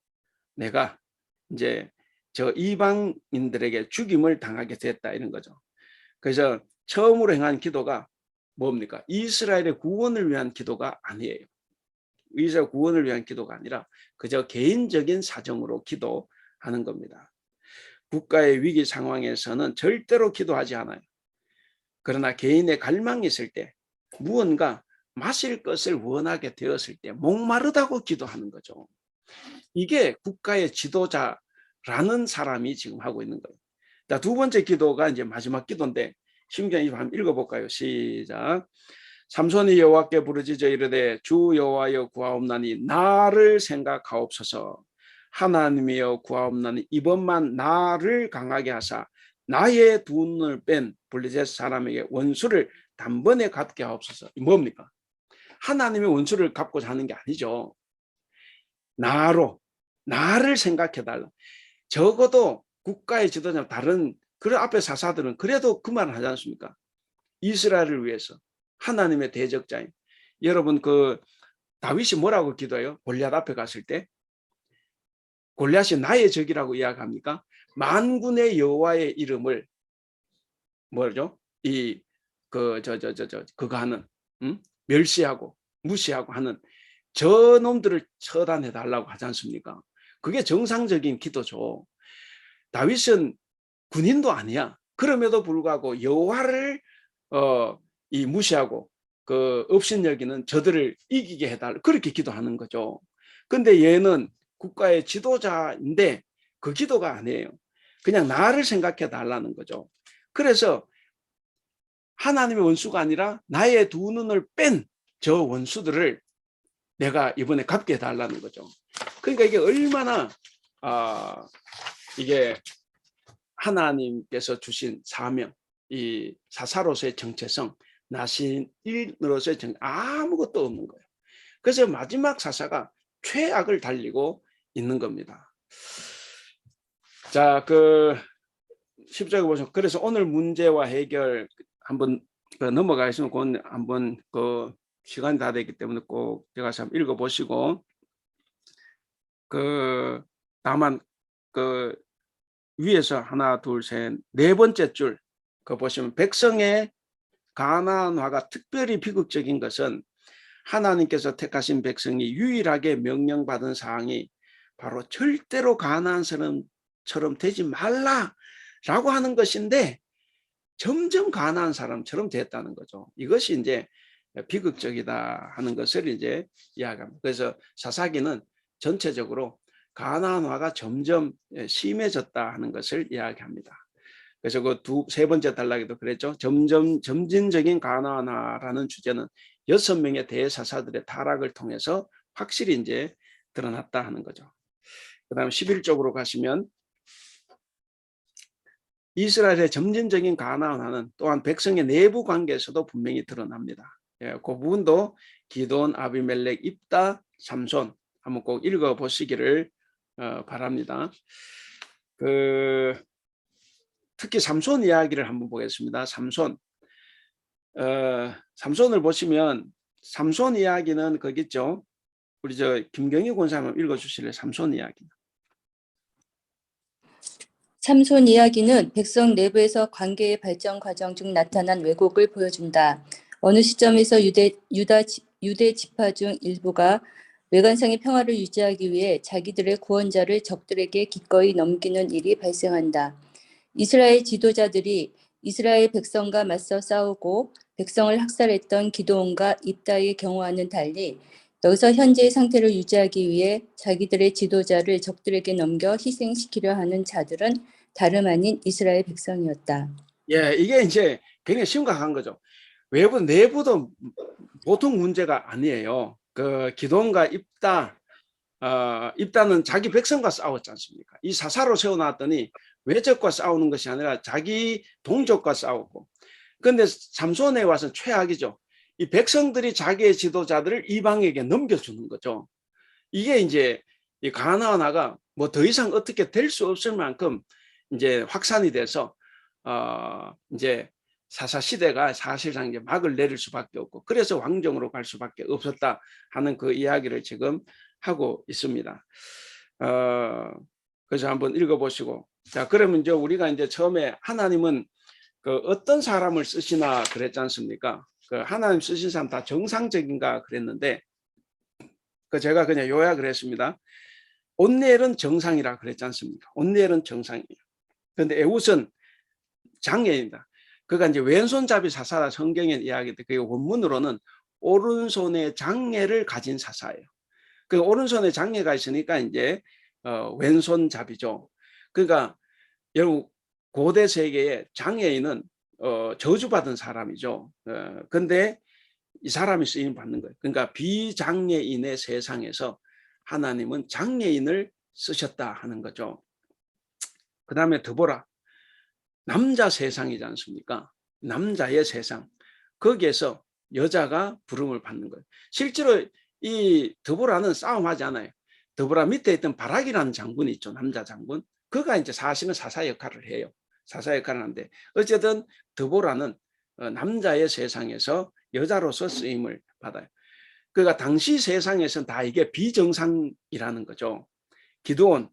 [SPEAKER 1] 이제 저 이방인들에게 죽임을 당하게 됐다 이런 거죠. 그래서 처음으로 행한 기도가 뭡니까? 이스라엘의 구원을 위한 기도가 아니에요. 이스라엘 구원을 위한 기도가 아니라 그저 개인적인 사정으로 기도하는 겁니다. 국가의 위기 상황에서는 절대로 기도하지 않아요. 그러나 개인의 갈망이 있을 때 무언가 마실 것을 원하게 되었을 때 목마르다고 기도하는 거죠. 이게 국가의 지도자라는 사람이 지금 하고 있는 거예요. 자, 2번째 기도가 이제 마지막 기도인데 신경이 한번 읽어볼까요? 시작. 삼손이 여호와께 부르짖어 이르되 주 여호와여 구하옵나니 나를 생각하옵소서. 하나님이여 구하옵나니 이번만 나를 강하게 하사 나의 두 눈을 뺀 블레셋 사람에게 원수를 단번에 갚게 하옵소서. 뭡니까? 하나님의 원수를 갚고자 하는 게 아니죠. 나를 생각해달라. 적어도 국가의 지도자 다른 그 앞에 사사들은 그래도 그 말을 하지 않습니까? 이스라엘을 위해서 하나님의 대적자인 여러분 그 다윗이 뭐라고 기도해요? 골리앗 앞에 갔을 때 골리앗이 나의 적이라고 이야기합니까? 만군의 여호와의 이름을 뭐죠? 그거 하는 멸시하고 무시하고 하는 저 놈들을 처단해 달라고 하지 않습니까? 그게 정상적인 기도죠. 다윗은 군인도 아니야. 그럼에도 불구하고 여호와를 이 무시하고 그 업신여기는 저들을 이기게 해달라 그렇게 기도하는 거죠. 근데 얘는 국가의 지도자인데 그 기도가 아니에요. 그냥 나를 생각해 달라는 거죠. 그래서 하나님의 원수가 아니라 나의 두 눈을 뺀 저 원수들을 내가 이번에 갚게 해달라는 거죠. 그러니까 이게 얼마나 이게 하나님께서 주신 사명, 이 사사로서의 정체성, 나신인으로서의 아무것도 없는 거예요. 그래서 마지막 사사가 최악을 달리고 있는 겁니다. 자, 그 10절에 보시면 그래서 오늘 문제와 해결 한번 넘어가시면 그건 한번 그 시간이 다 됐기 때문에 꼭 제가 한번 읽어보시고 그 다만 그 위에서 하나, 둘, 셋, 네 번째 줄 그 보시면 백성의 가나안화가 특별히 비극적인 것은 하나님께서 택하신 백성이 유일하게 명령받은 사항이 바로 절대로 가나안 사람처럼 되지 말라라고 하는 것인데 점점 가나안 사람처럼 됐다는 거죠. 이것이 이제 비극적이다 하는 것을 이제 이야기합니다. 그래서 사사기는 전체적으로 가나안화가 점점 심해졌다 하는 것을 이야기합니다. 그래서 그 세 번째 단락에도 그랬죠. 점진적인 가나안화라는 주제는 6명의 대사사들의 타락을 통해서 확실히 이제 드러났다 하는 거죠. 그다음 11쪽으로 가시면 이스라엘의 점진적인 가나안화는 또한 백성의 내부 관계에서도 분명히 드러납니다. 예, 그 부분도 기돈, 아비멜렉, 입다, 삼손 한번 꼭 읽어보시기를 바랍니다. 특히 삼손 이야기를 한번 보겠습니다. 삼손을 보시면 삼손 이야기는 거기 있죠. 우리 김경희 권사님 한번 읽어주실래요? 삼손 이야기.
[SPEAKER 2] 삼손 이야기는 백성 내부에서 관계의 발전 과정 중 나타난 왜곡을 보여준다. 어느 시점에서 유대 지파 중 일부가 외관상의 평화를 유지하기 위해 자기들의 구원자를 적들에게 기꺼이 넘기는 일이 발생한다. 이스라엘 지도자들이 이스라엘 백성과 맞서 싸우고 백성을 학살했던 기드온과 입다의 경우와는 달리 여기서 현재의 상태를 유지하기 위해 자기들의 지도자를 적들에게 넘겨 희생시키려 하는 자들은 다름 아닌 이스라엘 백성이었다.
[SPEAKER 1] 예, 이게 이제 굉장히 심각한 거죠. 외부 내부도 보통 문제가 아니에요. 그 기돈과 입다는 자기 백성과 싸웠지 않습니까? 이 사사로 세워놨더니 외적과 싸우는 것이 아니라 자기 동족과 싸우고. 그런데 삼손에 와서 최악이죠. 이 백성들이 자기의 지도자들을 이방에게 넘겨주는 거죠. 이게 이제 이 가나안화가 뭐 더 이상 어떻게 될 수 없을 만큼 이제 확산이 돼서 이제 사사 시대가 사실상 이제 막을 내릴 수밖에 없고 그래서 왕정으로 갈 수밖에 없었다 하는 그 이야기를 지금 하고 있습니다. 그래서 한번 읽어보시고 자 그러면 이제 우리가 이제 처음에 하나님은 그 어떤 사람을 쓰시나 그랬지 않습니까? 그 하나님 쓰신 사람 다 정상적인가 그랬는데 그 제가 그냥 요약을 했습니다. 온니엘은 정상이라 그랬지 않습니까? 온니엘은 정상이에요. 그런데 에훗은 장애입니다. 그가 이제 왼손잡이 사사라 성경에 이야기돼 그 원문으로는 오른손의 장애를 가진 사사예요. 그 오른손에 장애가 있으니까 이제 왼손잡이죠. 그러니까 여러분 고대 세계의 장애인은 저주받은 사람이죠. 근데 이 사람이 쓰임 받는 거예요. 그러니까 비장애인의 세상에서 하나님은 장애인을 쓰셨다 하는 거죠. 그 다음에 드보라 남자 세상이지 않습니까? 남자의 세상 거기에서 여자가 부름을 받는 거예요. 실제로 이 드보라는 싸움하지 않아요. 드보라 밑에 있던 바락이라는 장군이 있죠. 남자 장군. 그가 이제 사실은 사사 역할을 해요. 사사 역할을 하는데 어쨌든 드보라는 남자의 세상에서 여자로서 쓰임을 받아요. 그러니까 당시 세상에서는 다 이게 비정상이라는 거죠. 기드온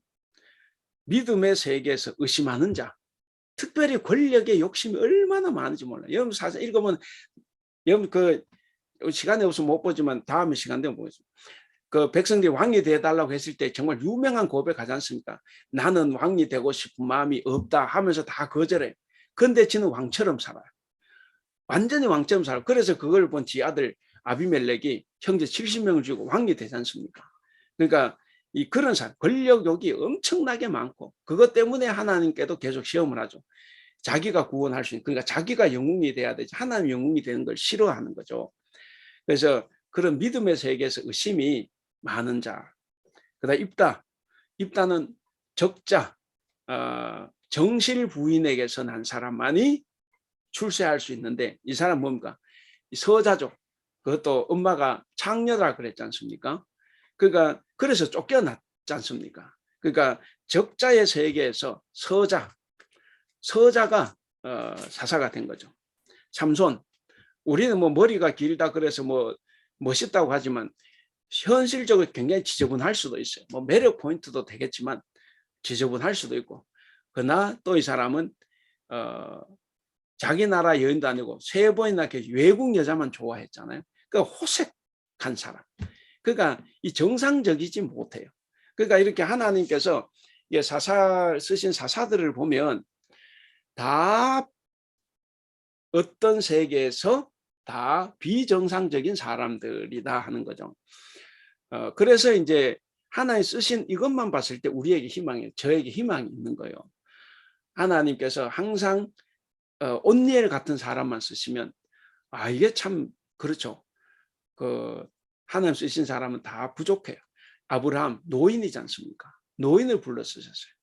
[SPEAKER 1] 믿음의 세계에서 의심하는 자 특별히 권력의 욕심이 얼마나 많은지 몰라요. 여러분 사실 읽으면 여러분 그 시간이 없어서 못 보지만 다음에 시간 되면 보겠습니다. 그 백성들이 왕이 되어달라고 했을 때 정말 유명한 고백하지 않습니까? 나는 왕이 되고 싶은 마음이 없다 하면서 다 거절해. 근데 지는 왕처럼 살아요. 완전히 왕처럼 살아요. 그래서 그걸 본 지 아들 아비멜렉이 형제 70명을 주고 왕이 되지 않습니까? 그러니까 이 그런 사람, 권력욕이 엄청나게 많고 그것 때문에 하나님께도 계속 시험을 하죠. 자기가 구원할 수 있는, 그러니까 자기가 영웅이 돼야 되지 하나님 영웅이 되는 걸 싫어하는 거죠. 그래서 그런 믿음의 세계에서 의심이 많은 자. 그다음 입다는 적자, 정실 부인에게서 난 사람만이 출세할 수 있는데 이 사람 뭡니까? 서자족. 그것도 엄마가 창녀라 그랬지 않습니까? 그러니까 그래서 쫓겨났지 않습니까? 그러니까 적자의 세계에서 서자가 사사가 된 거죠. 삼손. 우리는 뭐 머리가 길다 그래서 뭐 멋있다고 하지만 현실적으로 굉장히 지저분할 수도 있어요. 뭐 매력 포인트도 되겠지만 지저분할 수도 있고. 그러나 또 이 사람은 자기 나라 여인도 아니고 3번이나 외국 여자만 좋아했잖아요. 그러니까 호색한 사람. 그러니까 이 정상적이지 못해요. 그러니까 이렇게 하나님께서 사사 쓰신 사사들을 보면 다 어떤 세계에서 다 비정상적인 사람들이다 하는 거죠. 그래서 이제 하나님 쓰신 이것만 봤을 때 우리에게 희망이, 저에게 희망이 있는 거예요. 하나님께서 항상 온니엘 같은 사람만 쓰시면 이게 참 그렇죠. 그 하나님 쓰신 사람은 다 부족해요. 아브라함 노인이지 않습니까? 노인을 불러 쓰셨어요.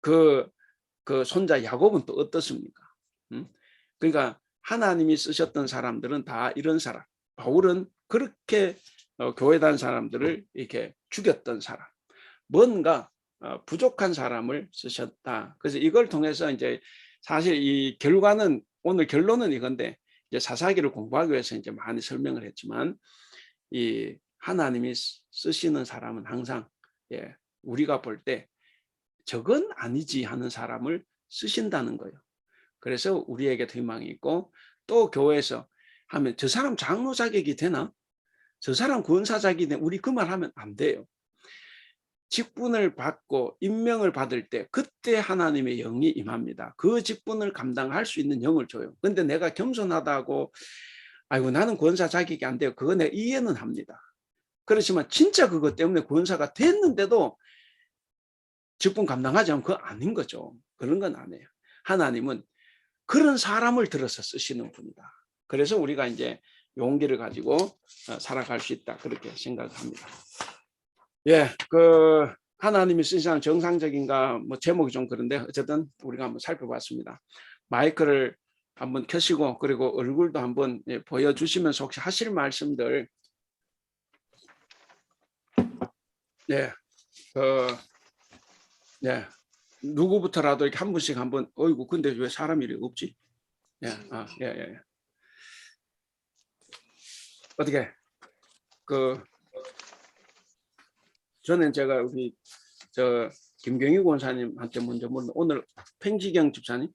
[SPEAKER 1] 그 손자 야곱은 또 어떻습니까? 그러니까 하나님이 쓰셨던 사람들은 다 이런 사람. 바울은 그렇게 교회 다닌 사람들을 이렇게 죽였던 사람. 뭔가 부족한 사람을 쓰셨다. 그래서 이걸 통해서 이제 사실 이 결과는 오늘 결론은 이건데 이제 사사기를 공부하기 위해서 이제 많이 설명을 했지만 이 하나님이 쓰시는 사람은 항상 우리가 볼 때 저건 아니지 하는 사람을 쓰신다는 거예요. 그래서 우리에게도 희망이 있고 또 교회에서 하면 저 사람 장로 자격이 되나? 저 사람 권사 자격이 되나? 우리 그 말 하면 안 돼요. 직분을 받고 임명을 받을 때 그때 하나님의 영이 임합니다. 그 직분을 감당할 수 있는 영을 줘요. 근데 내가 겸손하다고 아이고 나는 권사 자격이 안 돼요. 그거 내가 이해는 합니다. 그렇지만 진짜 그것 때문에 권사가 됐는데도 직분 감당하지 않으면 그거 아닌 거죠. 그런 건 아니에요. 하나님은 그런 사람을 들어서 쓰시는 분이다. 그래서 우리가 이제 용기를 가지고 살아갈 수 있다. 그렇게 생각합니다. 하나님이 쓰신 사람 정상적인가 뭐 제목이 좀 그런데 어쨌든 우리가 한번 살펴봤습니다. 마이크를 한번 켜시고 그리고 얼굴도 한번 보여주시면서 혹시 하실 말씀들 누구부터라도 이렇게 한 분씩 한번 어이구 근데 왜 사람이 이렇게 없지? 어떻게 저는 제가 우리 김경희 권사님한테 먼저 물은 오늘 팽지경 집사님.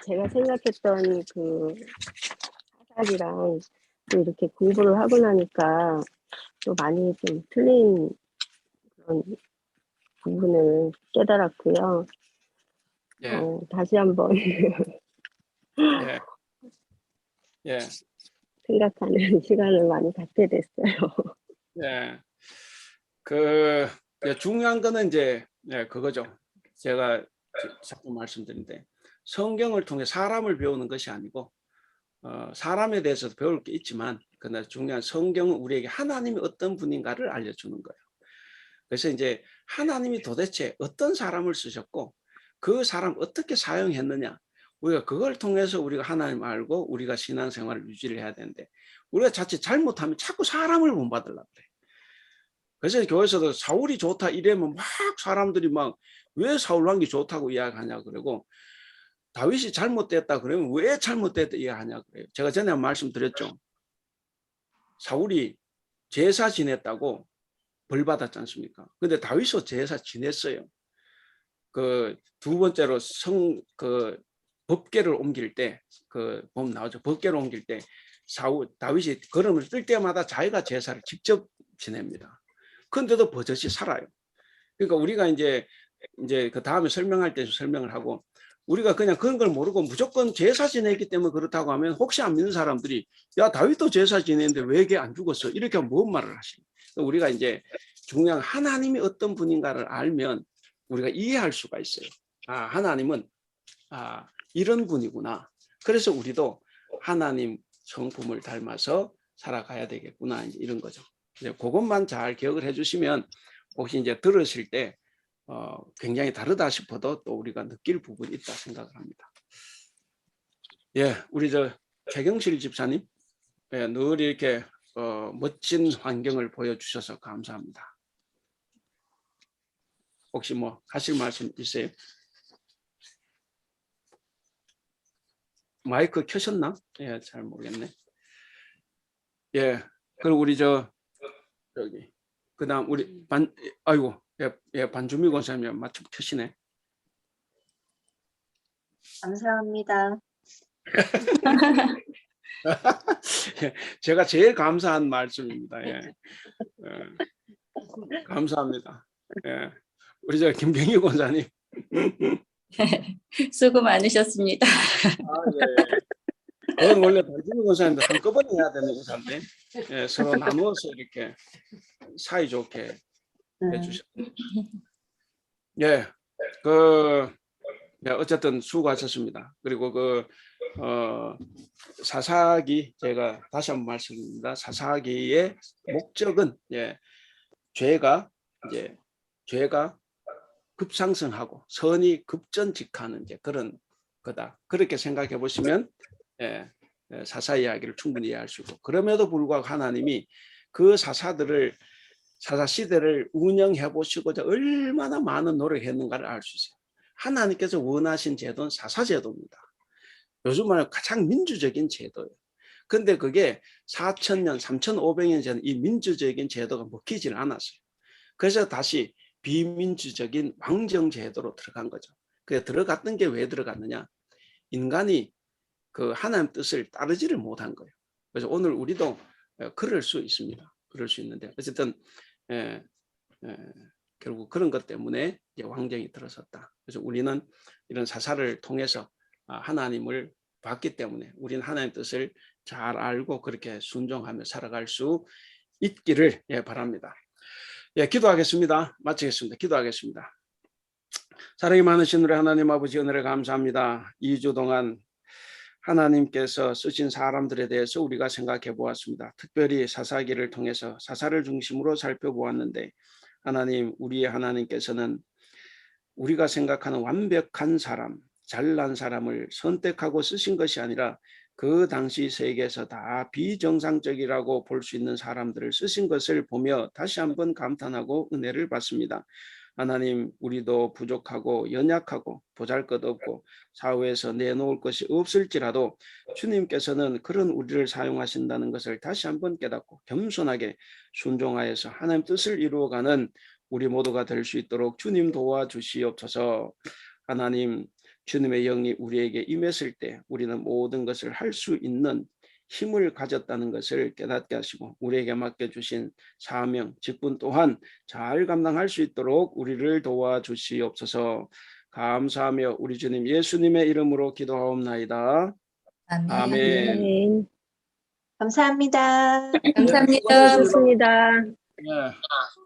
[SPEAKER 4] 제가 생각했던 그 사사기랑 또 이렇게 공부를 하고 나니까 또 많이 좀 틀린 그런 부분을 깨달았고요. 다시 한번 생각하는 시간을 많이 갖게 됐어요.
[SPEAKER 1] 중요한 거는 이제 그거죠. 제가 자꾸 말씀드린데 성경을 통해 사람을 배우는 것이 아니고 사람에 대해서도 배울 게 있지만 그러나 중요한 성경은 우리에게 하나님이 어떤 분인가를 알려주는 거예요. 그래서 이제 하나님이 도대체 어떤 사람을 쓰셨고 그 사람 어떻게 사용했느냐 우리가 그걸 통해서 우리가 하나님 알고 우리가 신앙생활을 유지를 해야 되는데 우리가 자칫 잘못하면 자꾸 사람을 본받으려고 그래. 그래서 교회에서도 사울이 좋다 이러면 막 사람들이 막 왜 사울 왕이 좋다고 이야기하냐 그러고 다윗이 잘못됐다 그러면 왜 잘못됐다 이야기하냐 그래요. 제가 전에 말씀드렸죠. 사울이 제사 지냈다고 벌 받았지 않습니까? 근데 다윗도 제사 지냈어요. 그 두 번째로 그 법궤를 옮길 때 그 보면 나오죠. 법궤를 옮길 때 다윗이 걸음을 뜰 때마다 자기가 제사를 직접 지냅니다. 그런데도 버젓이 살아요. 그러니까 우리가 이제 그 다음에 설명할 때 설명을 하고, 우리가 그냥 그런 걸 모르고 무조건 제사 지내기 때문에 그렇다고 하면 혹시 안 믿는 사람들이 야 다윗도 제사 지내는데 왜 걔 안 죽었어? 이렇게 하면 뭔 말을 하시는 거예요. 우리가 이제 중요한 하나님이 어떤 분인가를 알면 우리가 이해할 수가 있어요. 아, 하나님은 이런 분이구나. 그래서 우리도 하나님 성품을 닮아서 살아가야 되겠구나, 이런 거죠. 이제 그것만 잘 기억을 해주시면 혹시 이제 들으실 때 굉장히 다르다 싶어도 또 우리가 느낄 부분이 있다 생각을 합니다. 예, 우리 최경실 집사님, 예, 늘 이렇게 멋진 환경을 보여주셔서 감사합니다. 혹시 뭐 하실 말씀 있어요? 마이크 켜셨나? 예, 잘 모르겠네. 예, 그리고 우리 여기 그다음 우리 아이고, 예, 반주미 권사님 마침 켜시네.
[SPEAKER 5] 감사합니다.
[SPEAKER 1] 제가 제일 감사한 말씀입니다. 예. 감사합니다. 예. 우리 김경희 권사님.
[SPEAKER 2] 수고 많으셨습니다.
[SPEAKER 1] 예. 그건 원래 반주미 권사님도 한꺼번에 해야 되는 의사인데, 예, 서로 나누어서 이렇게 사이좋게 해주셨습니다. 예, 네, 어쨌든 수고하셨습니다. 그리고 사사기, 제가 다시 한번 말씀드립니다. 사사기의 목적은, 예, 죄가 급상승하고 선이 급전직하는 이제 그런 거다. 그렇게 생각해 보시면, 예, 사사 이야기를 충분히 이해할 수 있고, 그럼에도 불구하고 하나님이 그 사사 시대를 운영해 보시고자 얼마나 많은 노력했는가를 알 수 있어요. 하나님께서 원하신 제도는 사사 제도입니다. 요즘 말로 가장 민주적인 제도예요. 근데 그게 4,000년, 3,500년 전 이 민주적인 제도가 먹히질 않았어요. 그래서 다시 비민주적인 왕정 제도로 들어간 거죠. 그게 들어갔던 게 왜 들어갔느냐? 인간이 그 하나님 뜻을 따르지를 못한 거예요. 그래서 오늘 우리도 그럴 수 있습니다. 그럴 수 있는데 어쨌든 결국 그런 것 때문에 이제 왕정이 들어섰다. 그래서 우리는 이런 사사를 통해서 하나님을 봤기 때문에 우리는 하나님 뜻을 잘 알고 그렇게 순종하며 살아갈 수 있기를 바랍니다. 예, 기도하겠습니다. 마치겠습니다. 기도하겠습니다. 사랑이 많으신 우리 하나님 아버지, 은혜를 감사합니다. 2주 동안 하나님께서 쓰신 사람들에 대해서 우리가 생각해 보았습니다. 특별히 사사기를 통해서 사사를 중심으로 살펴보았는데, 하나님, 우리의 하나님께서는 우리가 생각하는 완벽한 사람, 잘난 사람을 선택하고 쓰신 것이 아니라 그 당시 세계에서 다 비정상적이라고 볼 수 있는 사람들을 쓰신 것을 보며 다시 한번 감탄하고 은혜를 받습니다. 하나님, 우리도 부족하고 연약하고 보잘것없고 사회에서 내놓을 것이 없을지라도 주님께서는 그런 우리를 사용하신다는 것을 다시 한번 깨닫고 겸손하게 순종하여서 하나님 뜻을 이루어가는 우리 모두가 될 수 있도록 주님 도와주시옵소서. 하나님, 주님의 영이 우리에게 임했을 때 우리는 모든 것을 할 수 있는 힘을 가졌다는 것을 깨닫게 하시고 우리에게 맡겨주신 사명, 직분 또한 잘 감당할 수 있도록 우리를 도와주시옵소서. 감사하며 우리 주님 예수님의 이름으로 기도하옵나이다. 아멘.
[SPEAKER 4] 네.
[SPEAKER 5] 감사합니다.
[SPEAKER 2] 감사합니다.
[SPEAKER 4] 수고하셨습니다.
[SPEAKER 1] 네.